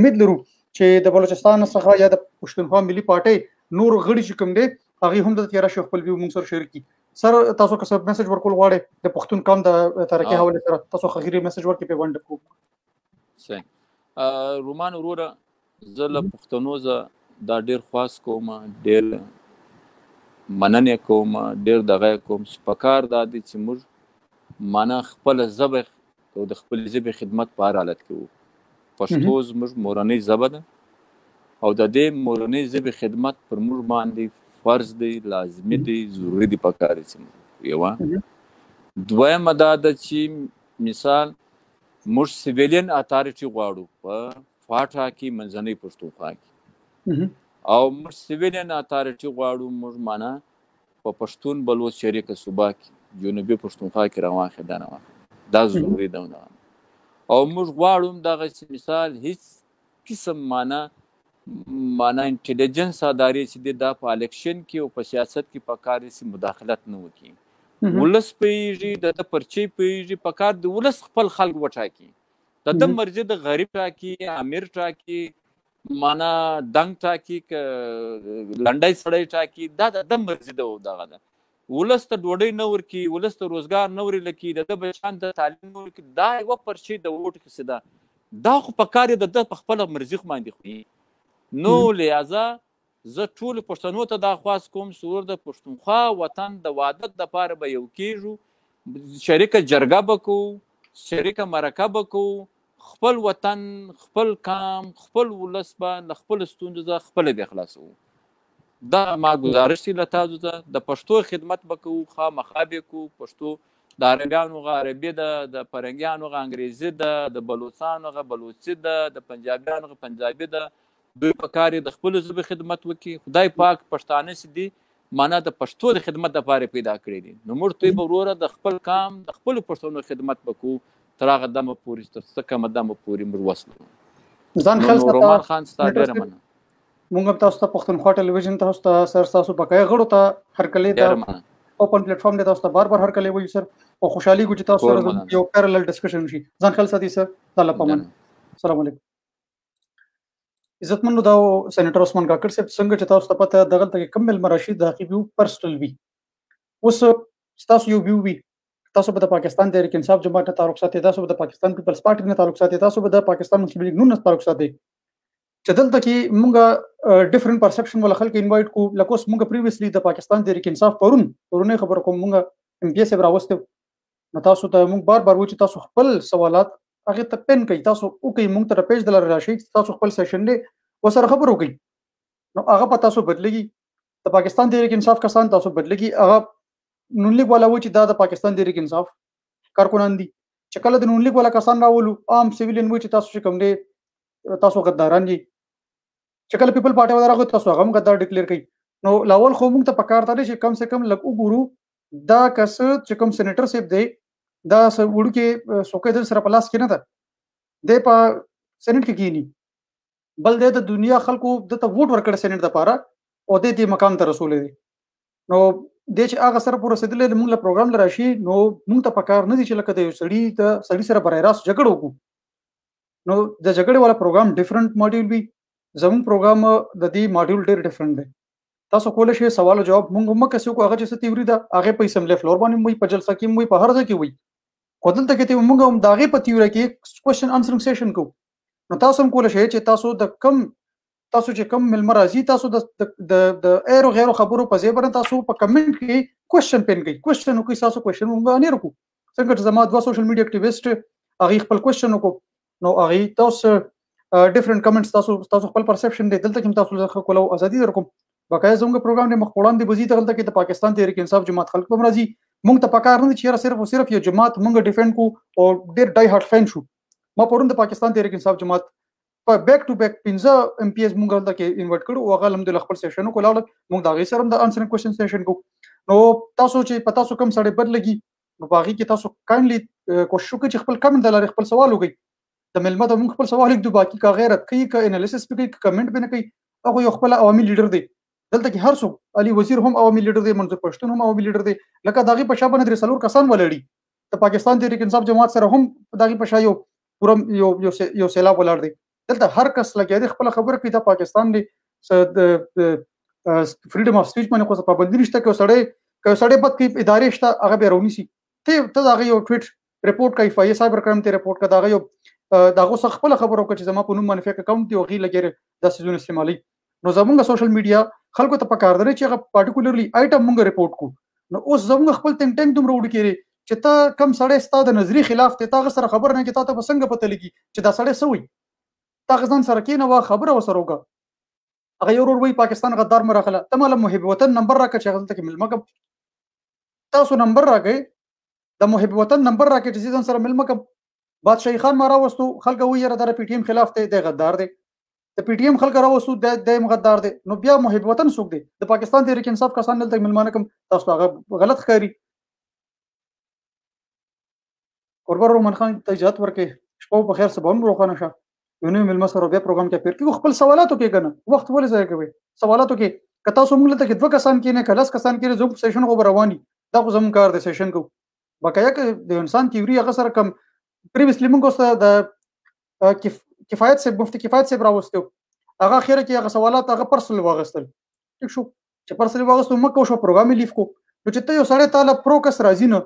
Speaker 1: امید لرو چې د بلوچستان څخه یا د پښتونخوا ملي پارټي نور غړي چې کوم دي هغه هم د تیرا شیخ خپل ویو موږ سره شریک کړي. سر تاسو که څه میسج ورکول غواړئ د پښتون قوم د ترقی حواله سره، تاسو خغيري میسج ورکړئ په وند کو.
Speaker 2: صحیح. رومان وروره، زه له پښتنو زه دا ډیر خواست کوم، ډیر مننه کوم، ډیر دغه کوم چې په کار دا دي چې موږ معنا خپل ژبه او د خپل ژبې خدمت په هر حالت کې وو. پښتو زموږ مورنۍ ژبه ده او د دې مورنۍ ژبې خدمت پر موږ باندې فرض دی، لازمي دی، ضروري دی په کار چې یوه. دویمه دا ده چې مثال موږ سیویلین اتارټي غواړو په فاټا کې منځنۍ پښتونخوا کې، او موږ سیویلین اتارټي غواړو موږ معنا په پښتون بلوچ شریکه صوبه کې جنوبي پښتونخوا کې روان خدانه وه. دا ضروري ده. او موږ غواړو دغه مثال هیڅ قسم معنا انټيليجنس ادارې چې د دا په الیکشن کې او په سیاست کې په کار سي مداخلت نه وکړي. ولس پیږي د پرچی پیږي په کار د ولس خپل خلک وټاکي، د مرزي د غریب ټاکي، امیر ټاکي، معنا دنګ ټاکي، لنډای سړی ټاکي، دا د مرزي دغه ده. ولس ته ډوډۍ نه ورکي، ولس ته روزګار نه ورلکي، د بچان ته تعلیم نه ورکي، دا یو پرچی د ووټ کې ده. دا خو په کار د په خپل مرزي باندې خو نو لہذا زه ټول پښتنو ته دا خواست کوم چې د پښتونخوا وطن د وحدت دپاره به یو کېږو، شریکه جرګه به کوو، شریکه مرکه به کوو، خپل وطن، خپل قام، خپل ولس به له خپلو ستونزو څخه خپله بې خلاصوو. دا ما ګزارش دی له تاسو ته. د پښتو خدمت به کوو، خامخا به کوو. پښتو د عربیانو غ عربي ده، د فرنګیانو غ انګریزي ده، د بلوچستانو غ بلوچي ده، د پنجابیانو غ پنجابي ده. دوی په کار د خپل ژبې خدمت وکړي. خدای پاک پښتانه چې دي معنا د پښتو د خدمت لپاره پیدا کړي دي. نو موږ دوی به وروره د خپل قام، د خپلو پښتنو خدمت وکړو تر هغه دمه پورې، تر څه کمه دمه پورې موږ وسلو.
Speaker 1: ځان خل سره
Speaker 2: رومان خان ستا ډېره مننه.
Speaker 1: موږ تاسو ته پښتونخوا ټلویزیون تاسو ته سر تاسو بقای غړو ته هرکلی ته اوپن پلیټ فارم دی، تاسو ته بار هرکلی وایو سر، او خوشحالي کو چې تاسو سره یو پیرالل ډسکشن شي. ځان خل ساتي سر. الله پامن. السلام علیکم. عزتمنو دا سېنیټر عثمان کاکړ صاحب څنګه چې تاسو ته پته دغه ته کوم مل مرشد د حقیقي پرسنل وی، اوس تاسو یو ویو وی، تاسو به د پاکستان د تحریک انصاف جماعت ته تعلق ساتي، تاسو به د پاکستان پیپلز پارټي نه تعلق ساتي، تاسو به د پاکستان مسلم لیگ نون نه تعلق ساتي. چې دلته کې مونږه ډیفرنٹ پرسپشن ول خلک انوایټ کو، لکه اوس مونږه پریویسلی د پاکستان تحریک انصاف پرونه خبر کوم، مونږه ام پی ایس راوستو. نو تاسو ته مونږ بار و چې تاسو خپل سوالات هغه ته پن کوي، تاسو او کوي مونږ ته پیج دلار راشي، تاسو خپل سیشن له وسره خبرو کوي. نو هغه په تاسو بدلږي. د پاکستان تحریک انصاف کسان تاسو بدلږي، هغه نون لیگ والا و چې دا د پاکستان تحریک انصاف کارکونان دي. چې کله د نون لیگ والا کسان راولو عام سیویلین و چې تاسو کوم دي تاسو غداران دي، چې کله پیپل پارټي ودرغه تاسو هغه غدار ډیکلیئر کوي. نو لاول خو موږ ته پکار ترې چې کم سے کم لګ وګورو دا کس چې کوم سېنیټر صاحب دی دا وړو کې سوکې د سره پلاس کې نه ده، د په سېنیټ کې کینی، بل د دنیا خلکو د ته ووټ ورکړ سېنیټ لپاره او د دې مقام ته رسول دي. نو د چې هغه سره پوره رسیدلې موږ له پروګرام لراشي نو موږ ته پکار نه دي چې لکه د یو سړی سره برای راست جګړه وکړو نو د جګړې والا پروګرام ډیفرنٹ ماډیول وي زموږ پروګرام د دې ماډیول ډیر ډیفرنٹ دی تاسو کولای شئ سوال او جواب موږ مکه څوک هغه چې تیوري ده هغه په اسمبلی فلور باندې وي په جلسه کې وي په هر ځای کې وي خو دلته کې موږ هم داغه په تیوري کې کوېسچن انسرینګ سیشن کوو نو تاسو هم کولای شئ چې تاسو چې کم ملمر راځي تاسو د ایرو غیرو خبرو په ځای باندې تاسو په کمنټ کې کوېسچن پین کوي کوېسچن وکړئ تاسو کوېسچن موږ نه وکړو څنګه چې زما دوه سوشل میډیا اکټیویسټ هغه خپل کوېسچن وکړو نو هغه تاسو ډیفرنٹ کمنټس تاسو خپل پرسپشن دی دلته کې تاسو له کولو ازادي درکوم باقاعده زموږ پروګرام د مخوړان دی بزی دلته کې د پاکستان تحریک انصاف جماعت خلک په مرضی مونږ ته پکار نه چې صرف او صرف یو جماعت مونږ ډیفند کو او ډیر ډای هارت فین شو ما پرون د پاکستان تحریک انصاف جماعت په بیک ټو بیک 15 ام پی ایس مونږ دلته کې انوایټ کړو او هغه الحمدلله خپل سیشن کو لاړ مونږ دا غي سره د انسرینګ کوېسچن سیشن کو نو تاسو چې پتا سو کم سړی بد لګي نو باغی کې تاسو کاینلی کوشش وکړئ چې خپل کمنټ دلاره خپل سوال وکړئ د ملمت مونږ خپل سوال لیکو باقي کا غیرت کوي کا انالیسس کوي کمنټ به نه کوي هغه یو خپل عوامي لیډر دی دلته کې هر څوک علي وزیر هم عوامي لیډر دی منظور پښتون هم عوامي لیډر دی لکه داغي په شابه نه سلور کسان ولړي د پاکستان تحریک انصاف جماعت سره هم داغي په شایو پورم یو سیلاب ولړ دی دلته هر کس لګي خپل خبره کوي د پاکستان دی فریډم اف سپیچ باندې کوڅه پابندی نشته که سړی بد کې ادارې شته هغه به رونی سي ته داغي یو ټویټ ریپورت کوي فای سایبر کرائم ته ریپورت کا داغي یو داغه څخه خپل خبرو کوي چې زما په نوم باندې فیک اکاونټ دی او غي لګي د سيزون استعمالي نو زموږ سوشل میډیا خلکو ته پکار دی چې هغه پارټیکولرلی آیټم مونږ ریپورت کو نو اوس زموږ خپل ټینګ ټینګ دومره وډ کړي چې ته کم سړی ستا د نظری خلاف ته تاغه سره خبر نه کې ته په څنګه پته لګي چې دا سړی سوی تاغه ځان سره کې نه وا خبره وسره وکړه هغه یو وروي پاکستان غدار مراخله ته مال محب وطن نمبر راکړه چې غلطه کې ملمکم تاسو نمبر راکړئ د محب وطن نمبر راکړئ چې ځان سره ملمکم بادشاہي خان مارا وستو خلک وایي را د پی ټی ایم خلاف ته د غدار دی د پی ټی ایم خلک راوستو د مغدار دي نو بیا محب وطن څوک دي د پاکستان تحریک انصاف کسان دلته ملمانه کوم تاسو هغه غلط ښکاري قربان رومان خان ته اجازه ورکړي شپه په خیر سبا هم روښانه شه یو نوی ملما سره بیا پروګرام کې پیر کې خپل سوالاتو کې کنه وخت ولې ځای کوي سوالاتو کې کتا سو موږ ته کې دوه کسان کې نه کلاس کسان کې زوم سیشن خو رواني دا خو زموږ کار دی سیشن کو بقایا کې د انسان تیوري هغه سره کم پریویسلی موږ سره د کفایت سے مفتی کفایت سے راوستو هغه اخیره کې هغه سوالات هغه پرسنل واغستل ټیک شو چې پرسنل واغستو مکه شو پروګرام لیف کو نو چې ته یو سړی تعالی پروکس راځي نو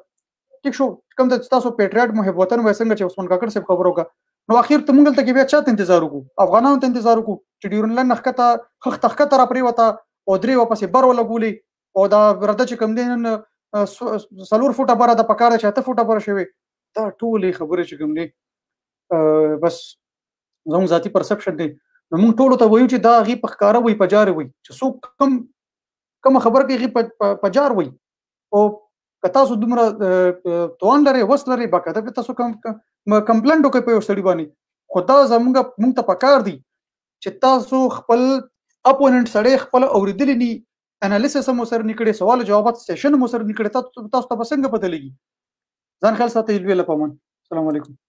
Speaker 1: ټیک شو کوم د تاسو پیټریاټ محب وطن وای څنګه چې عثمان کاکړ صاحب خبرو کا نو اخیر ته مونږ ته کې بیا چاته انتظار وکړو افغانانو ته انتظار وکړو چې ډیورن لاین نخکته خخ تخکته را پری وتا او درې واپس بر ولا ګولي او دا ورته چې کم دین سلور فوټه بره د پکاره چاته فوټه بره شوی دا ټولې خبرې چې کوم دي بس زموږ ذاتی پرسپشن دی نو موږ ټول ته وایو چې دا غي په ښکارا وي په جار وي چې څوک کم خبر کې غي په جار وي او کتا سو دومره توان لري وس لري باکده تاسو کمپلینټ وکړئ په سړي باندې خدا موږ ته پکار دي چې تاسو خپل اپوننټ سړی خپل اوریدلی ني انالیسس مو سره نکړي سوال جوابات سیشن مو سره نکړي تاسو ته څنګه پته لګي ځان خیال ساتئ ویل پمن السلام علیکم